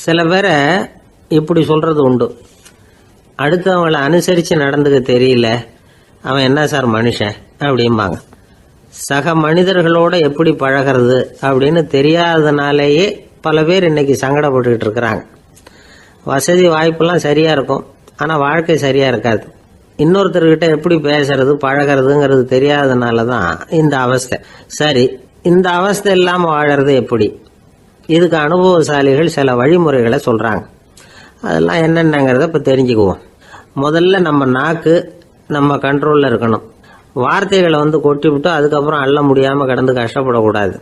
சில பேரை இப்படி சொல்றது உண்டு, அடுத்தவங்களை அனுசரித்து நடந்துக்க தெரியல, அவன் என்ன சார் மனுஷன் அப்படிம்பாங்க. சக மனிதர்களோட எப்படி பழகிறது அப்படின்னு தெரியாததுனாலேயே பல பேர் இன்னைக்கு சங்கடப்பட்டுக்கிட்டு இருக்கிறாங்க. வசதி வாய்ப்பெல்லாம் சரியா இருக்கும், ஆனால் வாழ்க்கை சரியா இருக்காது. இன்னொருத்தர்கிட்ட எப்படி பேசுறது பழகிறதுங்கிறது தெரியாததுனால தான் இந்த அவஸ்தை. சரி, இந்த அவஸ்தை இல்லாமல் வாழறது எப்படி? இதுக்கு அனுபவசாலிகள் சில வழிமுறைகளை சொல்றாங்க. அதெல்லாம் என்னென்னங்கிறத இப்போ தெரிஞ்சுக்குவோம். முதல்ல நம்ம நாக்கு நம்ம கண்ட்ரோலில் இருக்கணும். வார்த்தைகளை கொட்டிவிட்டு அதுக்கப்புறம் அள்ள முடியாமல் கிடந்து கஷ்டப்படக்கூடாது.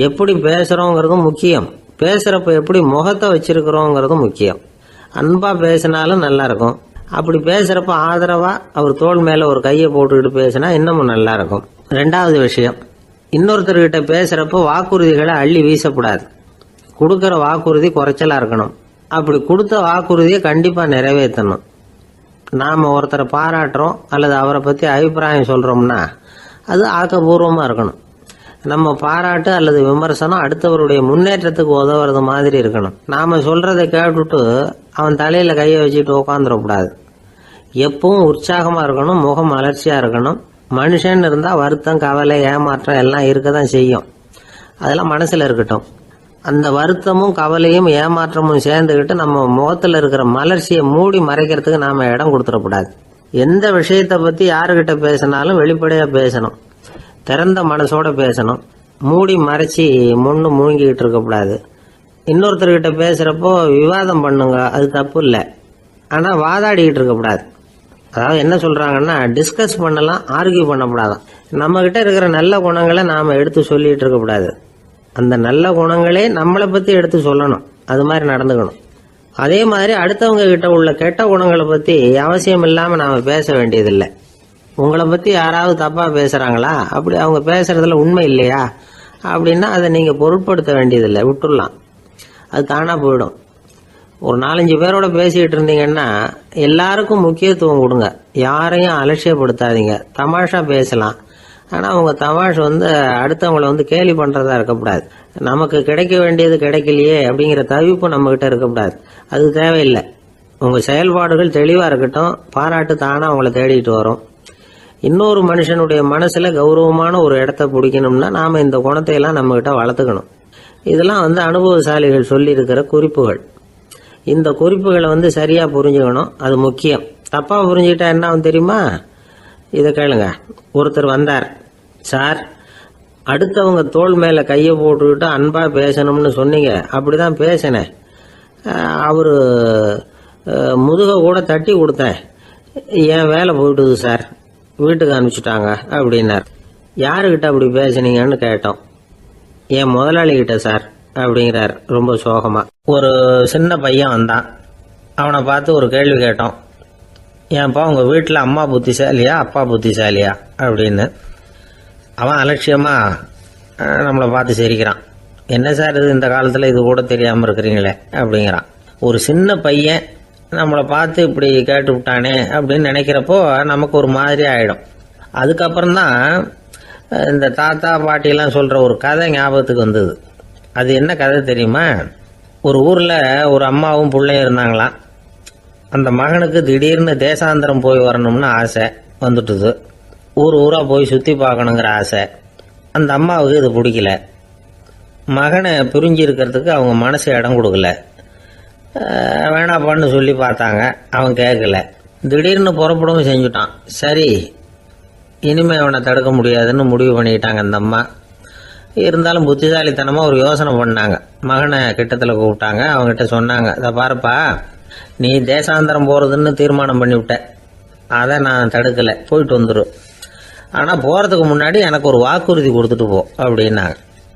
எப்படி பேசுகிறோங்கிறதும் முக்கியம், பேசுகிறப்ப எப்படி முகத்தை வச்சிருக்கிறோங்கிறதும் முக்கியம். அன்பாக பேசினாலும் நல்லா இருக்கும். அப்படி பேசுகிறப்ப ஆதரவாக அவர் தோள் மேலே ஒரு கையை போட்டுக்கிட்டு பேசினா இன்னமும் நல்லா இருக்கும். ரெண்டாவது விஷயம், இன்னொருத்தர்கிட்ட பேசுகிறப்ப வாக்குறுதிகளை அள்ளி வீசக்கூடாது. கொடுக்குற வாக்குறுதி குறைச்சலாக இருக்கணும். அப்படி கொடுத்த வாக்குறுதியை கண்டிப்பாக நிறைவேற்றணும். நாம் ஒருத்தரை பாராட்டுறோம் அல்லது அவரை பற்றி அபிப்பிராயம் சொல்கிறோம்னா அது ஆக்கப்பூர்வமாக இருக்கணும். நம்ம பாராட்டு அல்லது விமர்சனம் அடுத்தவருடைய முன்னேற்றத்துக்கு உதவுறது மாதிரி இருக்கணும். நாம் சொல்கிறத கேட்டுட்டு அவன் தலையில் கையை வச்சுட்டு உட்காந்துடக்கூடாது. எப்பவும் உற்சாகமாக இருக்கணும், முகம் அலர்ச்சியாக இருக்கணும். மனுஷன் இருந்தால் வருத்தம், கவலை, ஏமாற்றம் எல்லாம் இருக்க தான் செய்யும். அதெல்லாம் மனசில் இருக்கட்டும். அந்த வருத்தமும் கவலையும் ஏமாற்றமும் சேர்ந்துக்கிட்டு நம்ம முகத்தில் இருக்கிற மலர்ச்சியை மூடி மறைக்கிறதுக்கு நாம் இடம் கொடுத்துடக்கூடாது. எந்த விஷயத்தை பற்றி யாருக்கிட்ட பேசினாலும் வெளிப்படையாக பேசணும், திறந்த மனசோட பேசணும். மூடி மறைச்சி முன்னு மூழ்கிக்கிட்டு இருக்கக்கூடாது. இன்னொருத்தர்கிட்ட பேசுகிறப்போ விவாதம் பண்ணுங்க, அது தப்பு இல்லை. ஆனால் வாதாடிக்கிட்டு இருக்கக்கூடாது. அதாவது என்ன சொல்கிறாங்கன்னா, டிஸ்கஸ் பண்ணலாம், ஆர்கியூ பண்ணக்கூடாதான். நம்மக்கிட்ட இருக்கிற நல்ல குணங்களை நாம் எடுத்து சொல்லிகிட்டு இருக்கக்கூடாது. அந்த நல்ல குணங்களே நம்மளை பற்றி எடுத்து சொல்லணும், அது மாதிரி நடந்துக்கணும். அதே மாதிரி அடுத்தவங்க கிட்ட உள்ள கெட்ட குணங்களை பற்றி அவசியம் இல்லாமல் நாம் பேச வேண்டியதில்லை. உங்களை பற்றி யாராவது தப்பாக பேசுகிறாங்களா, அப்படி அவங்க பேசுகிறதுல உண்மை இல்லையா அப்படின்னா அதை நீங்கள் பொருட்படுத்த வேண்டியதில்லை, விட்டுடலாம். அது தானாக போயிடும். ஒரு 4-5 பேரோட பேசிக்கிட்டு இருந்தீங்கன்னா எல்லாருக்கும் முக்கியத்துவம் கொடுங்க, யாரையும் அலட்சியப்படுத்தாதீங்க. தமாஷா பேசலாம், ஆனால் அவங்க தமாஷ் அடுத்தவங்களை கேலி பண்ணுறதா இருக்கக்கூடாது. நமக்கு கிடைக்க வேண்டியது கிடைக்கலையே அப்படிங்கிற தவிப்பு நம்மகிட்ட இருக்கக்கூடாது, அது தேவையில்லை. உங்கள் செயல்பாடுகள் தெளிவாக இருக்கட்டும், பாராட்டு தானாக அவங்கள தேடிட்டு வரும். இன்னொரு மனுஷனுடைய மனசில் கௌரவமான ஒரு இடத்த பிடிக்கணும்னா நாம் இந்த குணத்தையெல்லாம் நம்மகிட்ட வளர்த்துக்கணும். இதெல்லாம் அனுபவசாலிகள் சொல்லியிருக்கிற குறிப்புகள். இந்த குறிப்புகளை சரியாக புரிஞ்சுக்கணும், அது முக்கியம். தப்பாக புரிஞ்சுக்கிட்டா என்ன ஆகும் தெரியுமா? இதை கேளுங்க. ஒருத்தர் வந்தார், சார் அடுத்தவங்க தோள் மேலே கையை போட்டுக்கிட்டு அன்பாக பேசணும்னு சொன்னீங்க, அப்படிதான் பேசினேன். அவர் முதுக கூட தட்டி கொடுத்தேன், என் வேலை போயிட்டுது சார், வீட்டுக்கு அனுப்பிச்சிட்டாங்க அப்படின்னார். யாருக்கிட்ட அப்படி பேசுனீங்கன்னு கேட்டோம். என் முதலாளிகிட்ட சார் அப்படிங்கிறார் ரொம்ப சோகமா. ஒரு சின்ன பையன் வந்தான், அவனை பார்த்து ஒரு கேள்வி கேட்டோம். ஏன்ப்பா உங்கள் வீட்டில் அம்மா புத்திசாலியா அப்பா புத்திசாலியா அப்படின்னு. அவன் அலட்சியமா நம்மளை பார்த்து சிரிக்கிறான். என்ன சார் இது, இந்த காலத்தில் இது கூட தெரியாமல் இருக்கிறீங்களே அப்படிங்கிறான். ஒரு சின்ன பையன் நம்மளை பார்த்து இப்படி கேட்டு விட்டானே அப்படின்னு நினைக்கிறப்போ நமக்கு ஒரு மாதிரி ஆகிடும். அதுக்கப்புறம்தான் இந்த தாத்தா பாட்டிலாம் சொல்கிற ஒரு கதை ஞாபகத்துக்கு வந்தது. அது என்ன கதை தெரியுமா? ஒரு ஊரில் ஒரு அம்மாவும் பிள்ளையும் இருந்தாங்களாம். அந்த மகனுக்கு திடீர்னு தேசாந்திரம் போய் வரணும்னு ஆசை வந்துட்டுது. ஊராக போய் சுற்றி பார்க்கணுங்கிற ஆசை. அந்த அம்மாவுக்கு இது பிடிக்கல. மகனை பிரிஞ்சு இருக்கிறதுக்கு அவங்க மனசு இடம் கொடுக்கல. வேணாப்பான்னு சொல்லி பார்த்தாங்க, அவன் கேட்கல. திடீர்னு புறப்படவும் செஞ்சுட்டான். சரி, இனிமேல் அவனை தடுக்க முடியாதுன்னு முடிவு பண்ணிக்கிட்டாங்க அந்த அம்மா. இருந்தாலும் புத்திசாலித்தனமாக ஒரு யோசனை பண்ணாங்க. மகனை கிட்டத்தில் கூப்பிட்டாங்க, அவங்ககிட்ட சொன்னாங்க, இதை பாருப்பா, நீ தேசாந்திரம் போகிறதுன்னு தீர்மானம் பண்ணிவிட்ட, அதை நான் தடுக்கலை, போயிட்டு வந்துடும். ஆனால் போகிறதுக்கு முன்னாடி எனக்கு ஒரு வாக்குறுதி கொடுத்துட்டு போ அப்படின்னாங்க.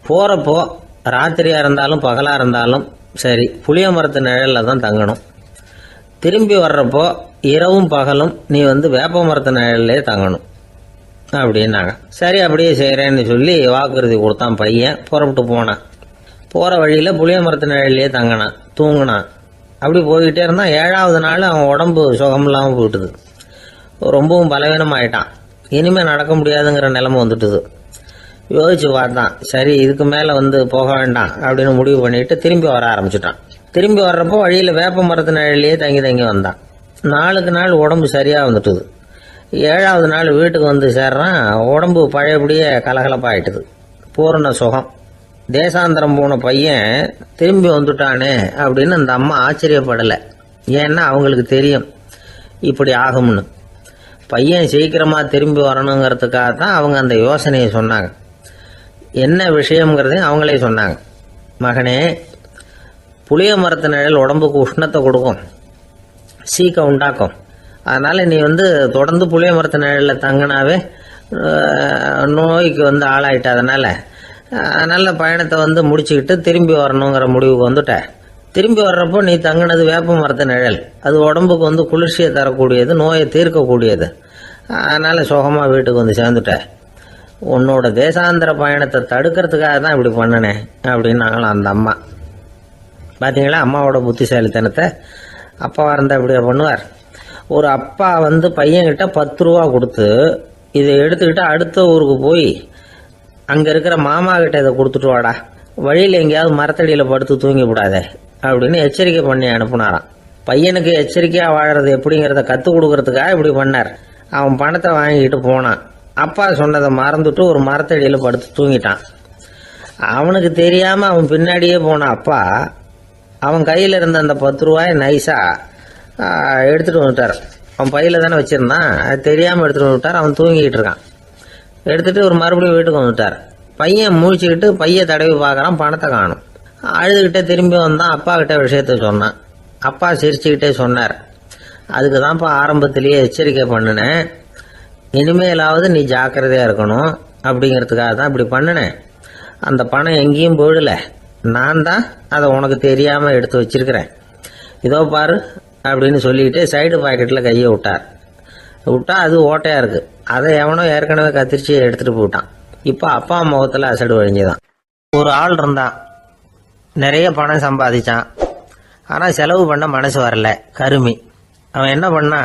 போகிறப்போ ராத்திரியாக இருந்தாலும் பகலாக இருந்தாலும் சரி, புளிய மரத்து நிழலில் தான் தங்கணும். திரும்பி வர்றப்போ இரவும் பகலும் நீ வேப்ப மரத்து நிழல்லே தங்கணும் அப்படின்னாங்க. சரி, அப்படியே செய்கிறேன்னு சொல்லி வாக்குறுதி கொடுத்தான் பையன். புறப்பட்டு போனான். போகிற வழியில் புளிய மரத்து நிழல்லே தங்கினான், தூங்கினான். அப்படி போய்கிட்டே இருந்தான். 7வது நாள் அவன் உடம்பு சுகமில்லாமல் போயிட்டுது. ரொம்பவும் பலவீனமாயிட்டான். இனிமேல் நடக்க முடியாதுங்கிற நிலைமை வந்துட்டுது. யோசிச்சு பார்த்தான், சரி இதுக்கு மேலே போக வேண்டாம் அப்படின்னு முடிவு பண்ணிட்டு திரும்பி வர ஆரம்பிச்சிட்டான். திரும்பி வர்றப்போ வழியில் வேப்ப மரத்து நிழலையே தங்கி தங்கி வந்தான். நாளுக்கு நாள் உடம்பு சரியாக வந்துட்டுது. 7வது நாள் வீட்டுக்கு வந்து சேர்றான். உடம்பு பழையபடியே கலகலப்பாயிட்டுது. பூரண சுகம். தேசாந்திரம் போன பையன் திரும்பி வந்துட்டானே அப்படின்னு அந்த அம்மா ஆச்சரியப்படலை. ஏன்னா அவங்களுக்கு தெரியும் இப்படி ஆகும்னு. பையன் சீக்கிரமாக திரும்பி வரணுங்கிறதுக்காக தான் அவங்க அந்த யோசனையை சொன்னாங்க. என்ன விஷயங்கிறதையும் அவங்களே சொன்னாங்க. மகனே, புளிய மரத்து நிழல் உடம்புக்கு உஷ்ணத்தை கொடுக்கும், சீக்கம் உண்டாக்கும். அதனால் நீ தொடர்ந்து புளிய மரத்து நிழலில் தங்கினாவே நோய்க்கு ஆளாயிட்ட. அதனால் நல்ல பயணத்தை முடிச்சுக்கிட்டு திரும்பி வரணுங்கிற முடிவுக்கு வந்துட்ட. திரும்பி வர்றப்போ நீ தங்கினது வேப்ப மரத்து நிழல். அது உடம்புக்கு குளிர்ச்சியை தரக்கூடியது, நோயை தீர்க்கக்கூடியது. அதனால் சுகமாக வீட்டுக்கு சேர்ந்துட்ட. உன்னோட தேசாந்திர பயணத்தை தடுக்கிறதுக்காக தான் இப்படி பண்ணினேன் அப்படின்னாங்களாம் அந்த அம்மா. பார்த்தீங்களா அம்மாவோட புத்திசாலித்தனத்தை? அப்பாவாக இருந்தால் இப்படியா பண்ணுவார்? ஒரு அப்பா பையன்கிட்ட 10 ரூபா கொடுத்து இதை எடுத்துக்கிட்டு அடுத்த ஊருக்கு போய் அங்கே இருக்கிற மாமா கிட்ட இதை கொடுத்துட்டு வாடா, வழியில் எங்கேயாவது மரத்தடியில் படுத்து தூங்கி விடாதே அப்படின்னு எச்சரிக்கை பண்ணி அனுப்புனாராம். பையனுக்கு எச்சரிக்கையாக வாழறது எப்படிங்கிறத கற்றுக் கொடுக்கறதுக்காக இப்படி பண்ணார். அவன் பணத்தை வாங்கிட்டு போனான். அப்பா சொன்னதை மறந்துட்டு ஒரு மரத்தடியில் படுத்து தூங்கிட்டான். அவனுக்கு தெரியாமல் அவன் பின்னாடியே போன அப்பா அவன் கையில் இருந்த அந்த 10 ரூபாயை நைஸாக எடுத்துகிட்டு வந்துட்டார். அவன் பையில் தானே வச்சுருந்தான், அது தெரியாமல் எடுத்துகிட்டு வந்துட்டார். அவன் தூங்கிக்கிட்டு இருக்கான். எடுத்துகிட்டு ஒரு மறுபடியும் வீட்டுக்கு வந்துட்டார். பையன் முழிச்சுக்கிட்டு பையை தடவி பார்க்குறான், பணத்தை காணும். அழுதுகிட்டே திரும்பி வந்தான். அப்பா கிட்ட விஷயத்த சொன்னான். அப்பா சிரிச்சுக்கிட்டே சொன்னார், அதுக்கு தான்ப்பா ஆரம்பத்திலேயே எச்சரிக்கை பண்ணினேன், இனிமேலாவது நீ ஜாக்கிரதையாக இருக்கணும் அப்படிங்கிறதுக்காக தான் இப்படி பண்ணினேன். அந்த பணம் எங்கேயும் போயிடல, நான் தான் அதை உனக்கு தெரியாமல் எடுத்து வச்சிருக்கிறேன். இதோ பாரு அப்படின்னு சொல்லிக்கிட்டு சைடு பாக்கெட்டில் கையை விட்டா அது ஓட்டையாக இருக்குது. அதை எவனோ ஏற்கனவே கத்திரிச்சு எடுத்துகிட்டு போட்டான். இப்போ அப்பா முகத்தில் அசடு வழிஞ்சுதான். ஒரு ஆள் இருந்தான், நிறைய பணம் சம்பாதிச்சான். ஆனால் செலவு பண்ண மனசு வரல, கருமி. அவன் என்ன பண்ணா,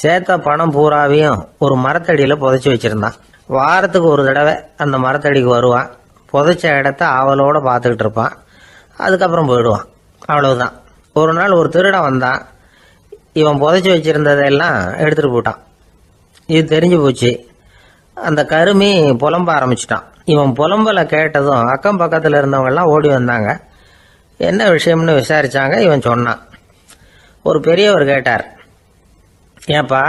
சேர்த்த பணம் பூராவையும் ஒரு மரத்தடியில் புதைச்சி வச்சுருந்தான். வாரத்துக்கு ஒரு தடவை அந்த மரத்தடிக்கு வருவான். புதைச்ச இடத்த ஆவலோடு பார்த்துக்கிட்டு இருப்பான். அதுக்கப்புறம் போயிடுவான். அவ்வளவுதான். ஒரு நாள் ஒரு திருடன் வந்தான். இவன் புதைச்சி வச்சுருந்ததெல்லாம் எடுத்துகிட்டு போட்டான். இது தெரிஞ்சு போச்சு. அந்த கருமி புலம்ப ஆரம்பிச்சிட்டான். இவன் புலம்பலை கேட்டதும் அக்கம் பக்கத்தில் இருந்தவங்கெல்லாம் ஓடி வந்தாங்க. என்ன விஷயம்னு விசாரித்தாங்க. இவன் சொன்னான். ஒரு பெரியவர் கேட்டார், ஏப்பா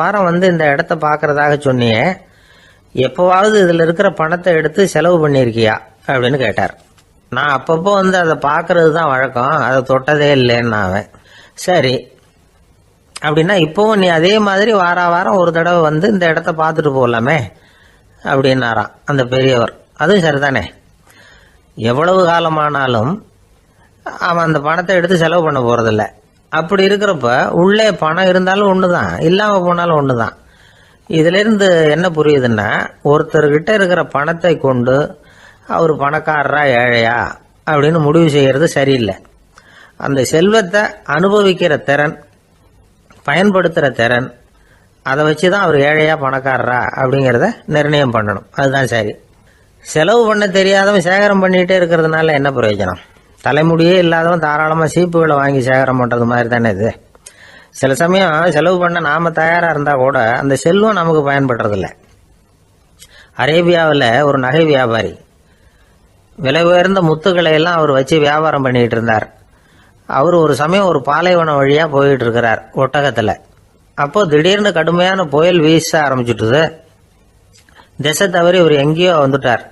வாரம் இந்த இடத்த பார்க்கறதாக சொன்னியே, எப்போவாவது இதில் இருக்கிற பணத்தை எடுத்து செலவு பண்ணியிருக்கியா அப்படின்னு கேட்டார். நான் அப்பப்போ அதை பார்க்கறது தான் வழக்கம், அதை தொட்டதே இல்லைன்னு அவன். சரி, அப்படின்னா இப்போவும் நீ அதே மாதிரி வாரம் ஒரு தடவை இந்த இடத்த பார்த்துட்டு போகலாமே அப்படின்னாராம் அந்த பெரியவர். அதுவும் சரிதானே, எவ்வளவு காலமானாலும் அவன் அந்த பணத்தை எடுத்து செலவு பண்ண போகிறதில்ல. அப்படி இருக்கிறப்ப உள்ளே பணம் இருந்தாலும் ஒன்று தான், இல்லாமல் போனாலும் ஒன்று தான். இதிலிருந்து என்ன புரியுதுன்னா, ஒருத்தர்கிட்ட இருக்கிற பணத்தை கொண்டு அவர் பணக்காரரா ஏழையா அப்படின்னு முடிவு செய்கிறது சரியில்லை. அந்த செல்வத்தை அனுபவிக்கிற திறன், பயன்படுத்துகிற திறன், அதை வச்சு தான் அவர் ஏழையா பணக்காரரா அப்படிங்கிறத நிர்ணயம் பண்ணணும். அதுதான் சரி. செலவு பண்ண தெரியாதவன் சேகரம் பண்ணிகிட்டே இருக்கிறதுனால என்ன பிரயோஜனம்? தலைமுடியே இல்லாதவன் தாராளமாக சீப்புகளை வாங்கி சேகரம் பண்ணுறது மாதிரி தானே இது. சில சமயம் செலவு பண்ண நாம் தயாராக இருந்தால் கூட அந்த செல்வம் நமக்கு பயன்படுறதில்ல. அரேபியாவில் ஒரு நகை வியாபாரி விலை உயர்ந்த முத்துக்களை எல்லாம் அவர் வச்சு வியாபாரம் பண்ணிகிட்டு இருந்தார். அவர் ஒரு சமயம் ஒரு பாலைவனம் வழியாக போயிட்டு இருக்கிறார் ஒட்டகத்தில். அப்போ திடீர்னு கடுமையான புயல் வீச ஆரம்பிச்சுட்டுது. திசை தவறி இவர் எங்கேயோ வந்துட்டார்.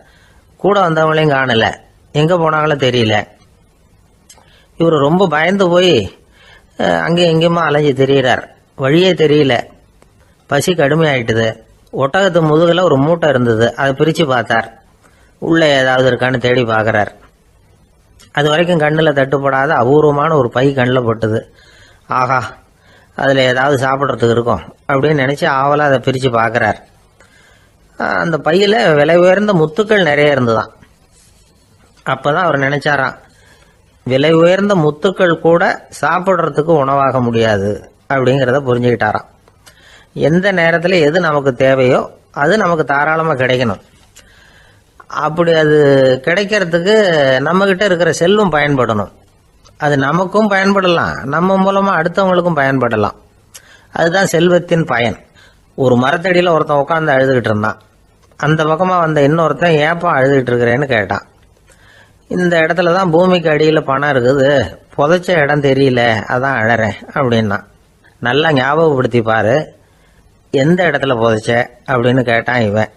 கூட வந்தவங்களையும் காணல, எங்கே போனாங்களோ தெரியல. இவர் ரொம்ப பயந்து போய் அங்கேயும் எங்கேயுமா அலைஞ்சு தெரிகிறார். வழியே தெரியல. பசி கடுமையாயிட்டுது. ஒட்டகத்து முதுகில் ஒரு மூட்டை இருந்தது. அதை பிரித்து பார்த்தார். உள்ளே ஏதாவது இருக்கான்னு தேடி பார்க்குறார். அது வரைக்கும் கண்ணில் தட்டுப்படாத அபூர்வமான ஒரு பை கண்ணில் பட்டுது. ஆஹா, அதில் ஏதாவது சாப்பிட்றதுக்கு இருக்கும் அப்படின்னு நினச்சி ஆவலாக அதை பிரித்து பார்க்குறார். அந்த பையில் விலை உயர்ந்த முத்துக்கள் நிறைய இருந்துதான். அப்போ தான் அவர் நினச்சாராம், விலை உயர்ந்த முத்துக்கள் கூட சாப்பிட்றதுக்கு உணவாக முடியாது அப்படிங்கிறத புரிஞ்சுக்கிட்டாராம். எந்த நேரத்தில் எது நமக்கு தேவையோ அது நமக்கு தாராளமாக கிடைக்கணும். அப்படி அது கிடைக்கிறதுக்கு நம்மக்கிட்ட இருக்கிற செல்வம் பயன்படணும். அது நமக்கும் பயன்படலாம், நம்ம மூலமா அடுத்தவங்களுக்கும் பயன்படலாம். அதுதான் செல்வத்தின் பயன். ஒரு மரத்தடியில் ஒருத்தன் உட்காந்து அழுதுகிட்டு இருந்தான். அந்த பக்கமா வந்த இன்னொருத்தன் ஏப்பா அழுதுகிட்டு இருக்கிறேன்னு கேட்டான். இந்த இடத்துல தான் பூமிக்கு அடியில் பணம் இருக்குது, புதைச்ச இடம் தெரியல, அதான் அழறேன் அப்படின்னா. நல்லா ஞாபகப்படுத்தி பாரு, எந்த இடத்துல புதைச்ச அப்படின்னு கேட்டான் இவன்.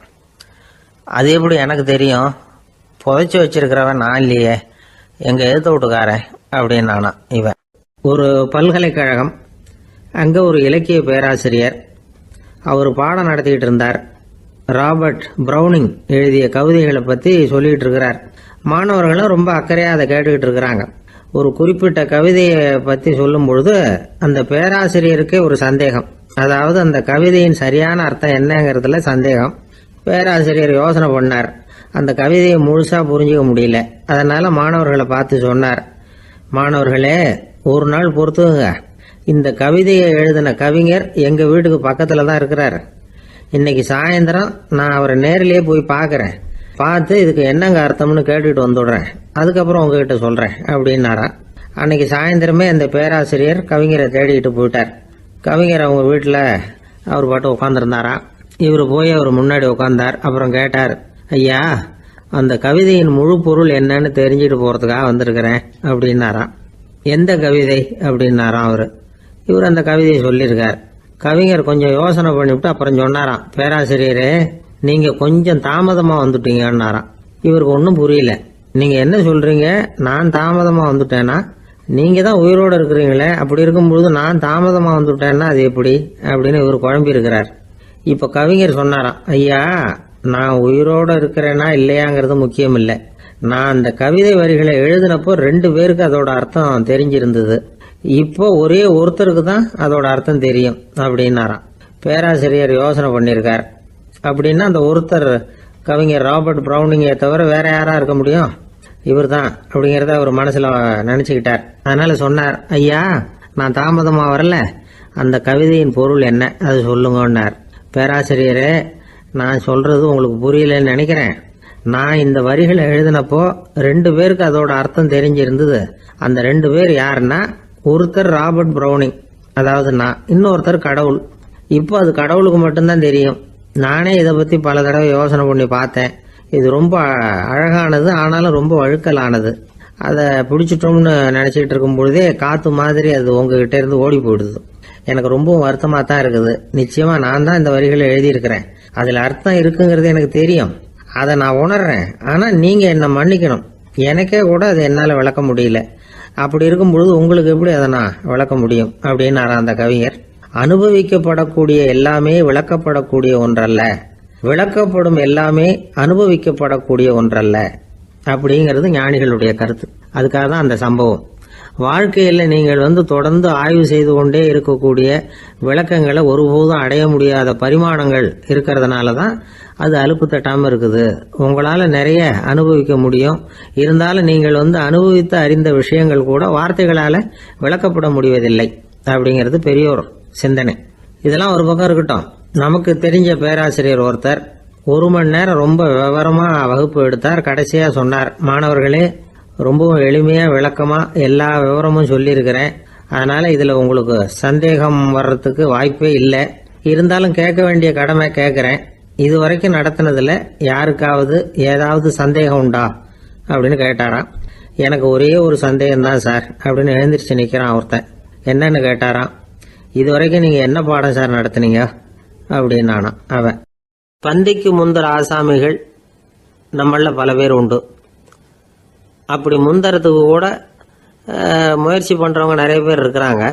அது எப்படி எனக்கு தெரியும், புதைச்சி வச்சிருக்கிறவன் நான் இல்லையே, எங்கள் எழுத்து வீட்டுக்காரன் அப்படின்னானா இவன். ஒரு பல்கலைக்கழகம், அங்கே ஒரு இலக்கிய பேராசிரியர், அவர் பாடம் நடத்திக்கிட்டு இருந்தார். ராபர்ட் ப்ரௌனிங் எழுதிய கவிதைகளை பற்றி சொல்லிகிட்டு இருக்கிறார். மாணவர்களும் ரொம்ப அக்கறையாக அதை கேட்டுக்கிட்டு இருக்கிறாங்க. ஒரு குறிப்பிட்ட கவிதையை பற்றி சொல்லும் பொழுது அந்த பேராசிரியருக்கே ஒரு சந்தேகம். அதாவது அந்த கவிதையின் சரியான அர்த்தம் என்னங்கிறதுல சந்தேகம். பேராசிரியர் யோசனை பண்ணார். அந்த கவிதையை முழுசாக புரிஞ்சிக்க முடியல. அதனால் மாணவர்களை பார்த்து சொன்னார், மாணவர்களே, ஒரு நாள் பொறுத்துங்க, இந்த கவிதையை எழுதின கவிஞர் எங்கள் வீட்டுக்கு பக்கத்தில் தான் இருக்கிறார். இன்னைக்கு சாயந்தரம் நான் அவரை நேரிலேயே போய் பார்க்குறேன். பார்த்து இதுக்கு என்னங்க அர்த்தம்னு கேட்டுட்டு வந்துடுறேன். அதுக்கப்புறம் உங்ககிட்ட சொல்கிறேன் அப்படின்னாரா. அன்னைக்கு சாயந்தரமே அந்த பேராசிரியர் கவிஞரை தேடிக்கிட்டு போயிட்டார். கவிஞர் அவங்க வீட்டில் அவர் பாட்டு உட்காந்துருந்தாரா. இவர் போய் அவர் முன்னாடி உட்காந்தார். அப்புறம் கேட்டார், ஐயா, அந்த கவிதையின் முழு பொருள் என்னன்னு தெரிஞ்சுட்டு போகிறதுக்காக வந்திருக்கிறேன் அப்படின்னாராம். எந்த கவிதை அப்படின்னாராம் அவர். இவர் அந்த கவிதையை சொல்லியிருக்கார். கவிஞர் கொஞ்சம் யோசனை பண்ணிவிட்டு அப்புறம் சொன்னாராம், பேராசிரியரே, நீங்கள் கொஞ்சம் தாமதமாக வந்துட்டீங்கன்னாராம். இவருக்கு ஒன்றும் புரியல. நீங்கள் என்ன சொல்கிறீங்க, நான் தாமதமாக வந்துட்டேன்னா? நீங்கள் தான் உயிரோடு இருக்கிறீங்களே, அப்படி இருக்கும்பொழுது நான் தாமதமாக வந்துட்டேன்னா அது எப்படி அப்படின்னு இவர் குழம்பி இருக்கிறார். இப்போ கவிஞர் சொன்னாராம், ஐயா, நான் உயிரோடு இருக்கிறேன்னா இல்லையாங்கிறது முக்கியம் இல்லை. நான் அந்த கவிதை வரிகளை எழுதினப்போ 2 பேருக்கு அதோட அர்த்தம் தெரிஞ்சிருந்தது. இப்போ ஒரே ஒருத்தருக்கு தான் அதோட அர்த்தம் தெரியும் அப்படின்னாராம். பேராசிரியர் யோசனை பண்ணியிருக்கார். அப்படின்னா அந்த ஒருத்தர் கவிஞர் ராபர்ட் ப்ரௌனிங்கை தவிர வேற யாரா இருக்க முடியும்? இவர் தான் அப்படிங்கிறத அவர் மனசில் நினச்சிக்கிட்டார். அதனால சொன்னார், ஐயா, நான் தாமதமாக வரல, அந்த கவிதையின் பொருள் என்ன அது சொல்லுங்கன்னார். பேராசிரியரே, நான் சொல்றது உங்களுக்கு புரியலன்னு நினைக்கிறேன். நான் இந்த வரிகளை எழுதினப்போ 2 பேருக்கு அதோட அர்த்தம் தெரிஞ்சிருந்தது. அந்த 2 பேர் யாருன்னா, ஒருத்தர் ராபர்ட் ப்ரௌனிங், அதாவது நான், இன்னொருத்தர் கடவுள். இப்போ அது கடவுளுக்கு மட்டும்தான் தெரியும். நானே இதை பற்றி பல தடவை யோசனை பண்ணி பார்த்தேன். இது ரொம்ப அழகானது, ஆனாலும் ரொம்ப வழுக்கலானது. அதை பிடிச்சிட்டோம்னு நினச்சிக்கிட்டு இருக்கும் பொழுதே காற்று மாதிரி அது உங்ககிட்ட இருந்து ஓடி போயிடுது. எனக்கு ரொம்பவும் வருத்தமாக தான் இருக்குது. நிச்சயமாக நான் தான் இந்த வரிகளை எழுதியிருக்கிறேன். அதில் அர்த்தம் இருக்குங்கிறது எனக்கு தெரியும், அதை நான் உணர்றேன். ஆனால் நீங்கள் என்னை மன்னிக்கணும், எனக்கே கூட அதை என்னால் விளக்க முடியல. அப்படி இருக்கும் பொழுது உங்களுக்கு எப்படி அதை நான் விளக்க முடியும் அப்படின்னாரா அந்த கவிஞர். அனுபவிக்கப்படக்கூடிய எல்லாமே விளக்கப்படக்கூடிய ஒன்றல்ல, விளக்கப்படும் எல்லாமே அனுபவிக்கப்படக்கூடிய ஒன்றல்ல அப்படிங்கிறது ஞானிகளுடைய கருத்து. அதுக்காக தான் அந்த சம்பவம். வாழ்க்கையில் நீங்கள் தொடர்ந்து ஆய்வு செய்து கொண்டே இருக்கக்கூடிய விளக்கங்களை ஒருபோதும் அடைய முடியாத பரிமாணங்கள் இருக்கிறதுனால தான் அது அலுப்பு தட்டாமல் இருக்குது. உங்களால் நிறைய அனுபவிக்க முடியும், இருந்தாலும் நீங்கள் அனுபவித்து அறிந்த விஷயங்கள் கூட வார்த்தைகளால் விளக்கப்பட முடிவதில்லை அப்படிங்கிறது பெரியோர் சிந்தனை. இதெல்லாம் ஒரு பக்கம் இருக்கட்டும். நமக்கு தெரிஞ்ச பேராசிரியர் ஒருத்தர் 1 மணி நேரம் ரொம்ப விவரமாக வகுப்பு எடுத்தார். கடைசியாக சொன்னார், மாணவர்களே, ரொம்பவும் எளிமையாக விளக்கமாக எல்லா விவரமும் சொல்லியிருக்கிறேன். அதனால் இதில் உங்களுக்கு சந்தேகம் வர்றதுக்கு வாய்ப்பே இல்லை. இருந்தாலும் கேட்க வேண்டிய கடமை கேட்குறேன். இது வரைக்கும் நடத்தினதில் யாருக்காவது ஏதாவது சந்தேகம் உண்டா அப்படின்னு கேட்டாராம். எனக்கு ஒரே ஒரு சந்தேகம் தான் சார் அப்படின்னு எழுந்திரிச்சு நிற்கிறான் ஒருத்தன். என்னன்னு கேட்டாராம். இது வரைக்கும் நீங்கள் என்ன பாடம் சார் நடத்துனீங்க அப்படின்னானா அவன். பந்திக்கு முந்தர ஆசாமிகள் நம்மளில் பல பேர் உண்டு. அப்படி முந்தறதுக்கு கூட முயற்சி பண்ணுறவங்க நிறைய பேர் இருக்கிறாங்க.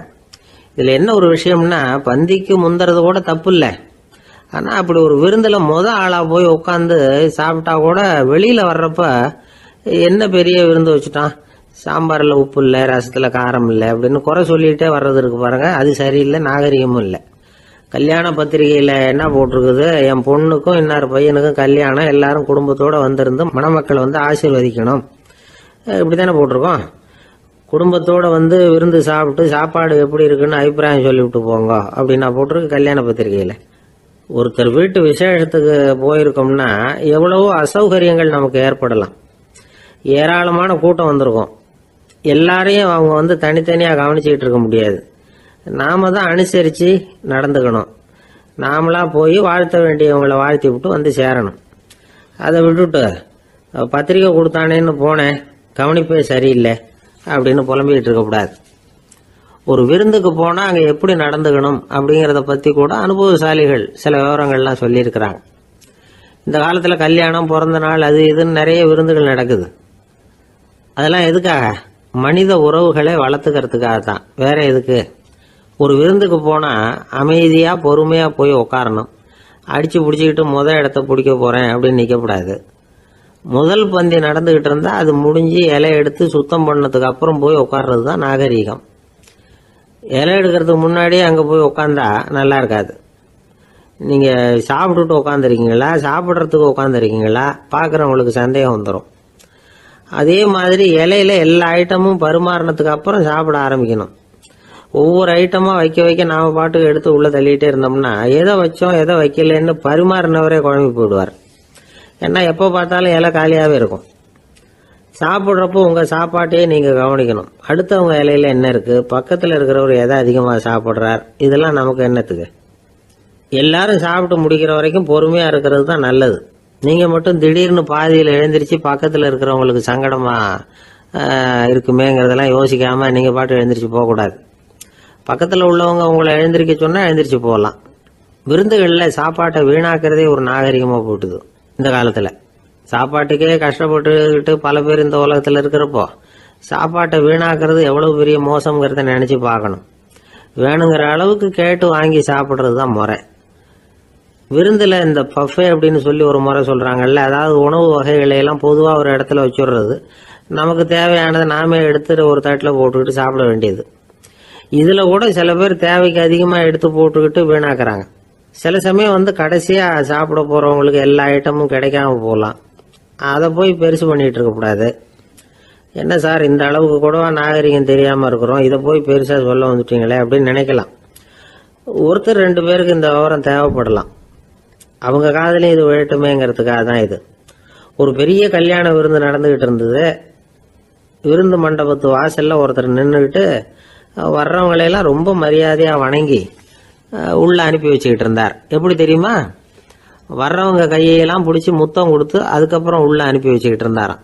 இதில் என்ன ஒரு விஷயம்னா, பந்திக்கு முந்தறது கூட தப்பு இல்லை. ஆனால் அப்படி ஒரு விருந்தில் ஆளாக போய் உட்காந்து சாப்பிட்டா கூட வெளியில் வர்றப்ப என்ன பெரிய விருந்து வச்சுட்டான், சாம்பாரில் உப்பு இல்லை, ரசத்தில் காரம் இல்லை அப்படின்னு குறை சொல்லிகிட்டே வர்றது இருக்கு பாருங்க. அது சரியில்லை, நாகரிகமும் இல்லை. கல்யாண பத்திரிகையில் என்ன போட்டிருக்குது, என் பொண்ணுக்கும் இன்னார் பையனுக்கும் கல்யாணம், எல்லாரும் குடும்பத்தோடு வந்திருந்து மணமக்கள் ஆசீர்வதிக்கணும், இப்படி தானே போட்டிருக்கோம். குடும்பத்தோடு விருந்து சாப்பிட்டு சாப்பாடு எப்படி இருக்குன்னு அபிப்பிராயம் சொல்லிவிட்டு போங்க அப்படின்னா போட்டிருக்கு கல்யாண பத்திரிகையில். ஒருத்தர் வீட்டு விசேஷத்துக்கு போயிருக்கோம்னா எவ்வளவோ அசௌகரியங்கள் நமக்கு ஏற்படலாம். ஏராளமான கூட்டம் வந்திருக்கும். எல்லாரையும் அவங்க தனித்தனியாக கவனிச்சுக்கிட்டு இருக்க முடியாது. நாம தான் அனுசரித்து நடந்துக்கணும். நாமளா போய் வாழ்த்த வேண்டியவங்களை வாழ்த்தி விட்டு சேரணும். அதை விட்டுட்டு பத்திரிக்கை கொடுத்தானேன்னு போனேன், கவனிப்பே சரியில்லை அப்படின்னு புலம்பிக்கிட்டு இருக்கக்கூடாது. ஒரு விருந்துக்கு போனால் அங்கே எப்படி நடந்துக்கணும் அப்படிங்கிறத பற்றி கூட அனுபவசாலிகள் சில விவரங்கள்லாம் சொல்லியிருக்கிறாங்க. இந்த காலத்தில் கல்யாணம், பிறந்த நாள், அது இதுன்னு நிறைய விருந்துகள் நடக்குது. அதெல்லாம் எதுக்காக? மனித உறவுகளை வளர்த்துக்கிறதுக்காக தான், வேற எதுக்கு? ஒரு விருந்துக்கு போனால் அமைதியாக பொறுமையாக போய் உக்காரணும். அடித்து பிடிச்சிக்கிட்டு இடத்த பிடிக்க போகிறேன் அப்படின்னு நிற்கக்கூடாது. முதல் பந்தி நடந்துக்கிட்டு இருந்தால் அது முடிஞ்சு இலை எடுத்து சுத்தம் பண்ணதுக்கு அப்புறம் போய் உட்கார்றது தான் நாகரீகம். இலை எடுக்கிறதுக்கு முன்னாடியே அங்கே போய் உட்காந்தா நல்லா இருக்காது. நீங்கள் சாப்பிட்டுட்டு உட்காந்துருக்கீங்களா, சாப்பிட்றதுக்கு உட்காந்துருக்கீங்களா, பார்க்குறவங்களுக்கு சந்தேகம் வந்துடும். அதே மாதிரி இலையில எல்லா ஐட்டமும் பரிமாறினதுக்கு அப்புறம் சாப்பிட ஆரம்பிக்கணும். ஒவ்வொரு ஐட்டமாக வைக்க வைக்க நாம் பாட்டுக்கு எடுத்து உள்ளே தள்ளிகிட்டே இருந்தோம்னா எதை வச்சோம் எதை வைக்கலன்னு பரிமாறினவரே குழம்பி போயிடுவார். ஏன்னா எப்போ பார்த்தாலும் இலை காலியாகவே இருக்கும். சாப்பிட்றப்போ உங்கள் சாப்பாட்டையே நீங்கள் கவனிக்கணும். அடுத்தவங்க இலையில என்ன இருக்குது, பக்கத்தில் இருக்கிறவர் எதை அதிகமாக சாப்பிட்றார், இதெல்லாம் நமக்கு என்னத்துக்கு? எல்லாரும் சாப்பிட்டு முடிக்கிற வரைக்கும் பொறுமையாக இருக்கிறது தான் நல்லது. நீங்கள் மட்டும் திடீர்னு பாதியில் எழுந்திரிச்சு பக்கத்தில் இருக்கிறவங்களுக்கு சங்கடமாக இருக்குமேங்கிறதெல்லாம் யோசிக்காமல் நீங்கள் பாட்டு எழுந்திரிச்சு போகக்கூடாது. பக்கத்தில் உள்ளவங்க உங்களை எழுந்திரிக்க சொன்னால் எழுந்திரிச்சு போகலாம். விருந்துகளில் சாப்பாட்டை வீணாக்கிறதே ஒரு நாகரிகமாக போட்டுது இந்த காலத்தில். சாப்பாட்டுக்கே கஷ்டப்பட்டுக்கிட்டு பல பேர் இந்த உலகத்தில் இருக்கிறப்போ சாப்பாட்டை வீணாக்கிறது எவ்வளோ பெரிய மோசங்கிறத நினச்சி பார்க்கணும். வேணுங்கிற அளவுக்கு கேட்டு வாங்கி சாப்பிட்றது தான் முறை. விருந்தில் இந்த பஃபே அப்படின்னு சொல்லி ஒரு முறை சொல்கிறாங்கல்ல, அதாவது உணவு வகைகளையெல்லாம் பொதுவாக ஒரு இடத்துல வச்சுடுறது, நமக்கு தேவையானதை நாமே எடுத்துட்டு ஒரு தட்டில் போட்டுக்கிட்டு சாப்பிட வேண்டியது. இதில் கூட சில பேர் தேவைக்கு அதிகமாக எடுத்து போட்டுக்கிட்டு வீணாக்குறாங்க. சில சமயம் கடைசியாக சாப்பிட போகிறவங்களுக்கு எல்லா ஐட்டமும் கிடைக்காம போகலாம். அதை போய் பெருசு பண்ணிகிட்டு இருக்கக்கூடாது. என்ன சார் இந்த அளவுக்கு கூடவா நாகரிகம் தெரியாமல் இருக்கிறோம், இதை போய் பெருசாக சொல்ல வந்துட்டீங்களே அப்படின்னு நினைக்கலாம். ஒருத்தர் 2 பேருக்கு இந்த விவரம் தேவைப்படலாம். அவங்க காதலையும் இது விழட்டுமேங்கிறதுக்காக தான் இது. ஒரு பெரிய கல்யாண விருந்து நடந்துக்கிட்டு இருந்தது. விருந்து மண்டபத்து வாசலில் ஒருத்தர் நின்றுக்கிட்டு வர்றவங்களையெல்லாம் ரொம்ப மரியாதையாக வணங்கி உள்ளே அனுப்பி வச்சுக்கிட்டு இருந்தார். எப்படி தெரியுமா? வர்றவங்க கையெல்லாம் பிடிச்சி முத்தம் கொடுத்து அதுக்கப்புறம் உள்ளே அனுப்பி வச்சுக்கிட்டு இருந்தாராம்.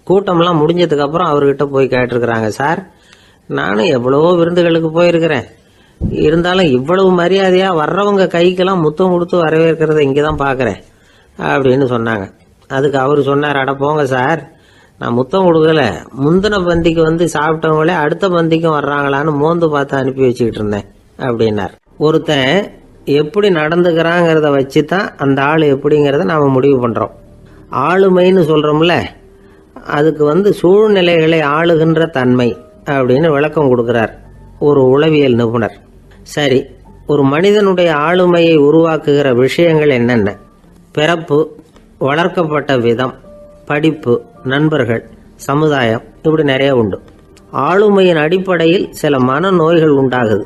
கூட்டம்லாம் முடிஞ்சதுக்கப்புறம் அவர்கிட்ட போய் கேட்டிருக்கிறாங்க, சார் நானும் எவ்வளவோ விருந்துகளுக்கு போயிருக்கிறேன், இருந்தாலும் இவ்வளவு மரியாதையாக வர்றவங்க கைக்கெல்லாம் முத்தம் கொடுத்து வரவேற்கிறத இங்கே தான் பார்க்குறேன் அப்படின்னு சொன்னாங்க. அதுக்கு அவர் சொன்னார், அட போங்க சார், நான் முத்தம் கொடுக்கல, முந்தின பந்திக்கு சாப்பிட்டவங்களே அடுத்த பந்திக்கும் வர்றாங்களான்னு மோந்து பார்த்து அனுப்பி வச்சுக்கிட்டு இருந்தேன் அப்படின்னார். ஒருத்தன் எப்படி நடந்துக்கிறாங்கிறத வச்சு தான் அந்த ஆள் எப்படிங்கிறத நாம் முடிவு பண்ணுறோம். ஆளுமைன்னு சொல்கிறோம்ல, அதுக்கு சூழ்நிலைகளை ஆளுகின்ற தன்மை அப்படின்னு விளக்கம் கொடுக்குறார் ஒரு உளவியல் நிபுணர். சரி, ஒரு மனிதனுடைய ஆளுமையை உருவாக்குகிற விஷயங்கள் என்னென்ன? பிறப்பு, வளர்க்கப்பட்ட விதம், படிப்பு, நண்பர்கள், சமுதாயம், இப்படி நிறைய உண்டு. ஆளுமையின் அடிப்படையில் சில மனநோய்கள் உண்டாகுது.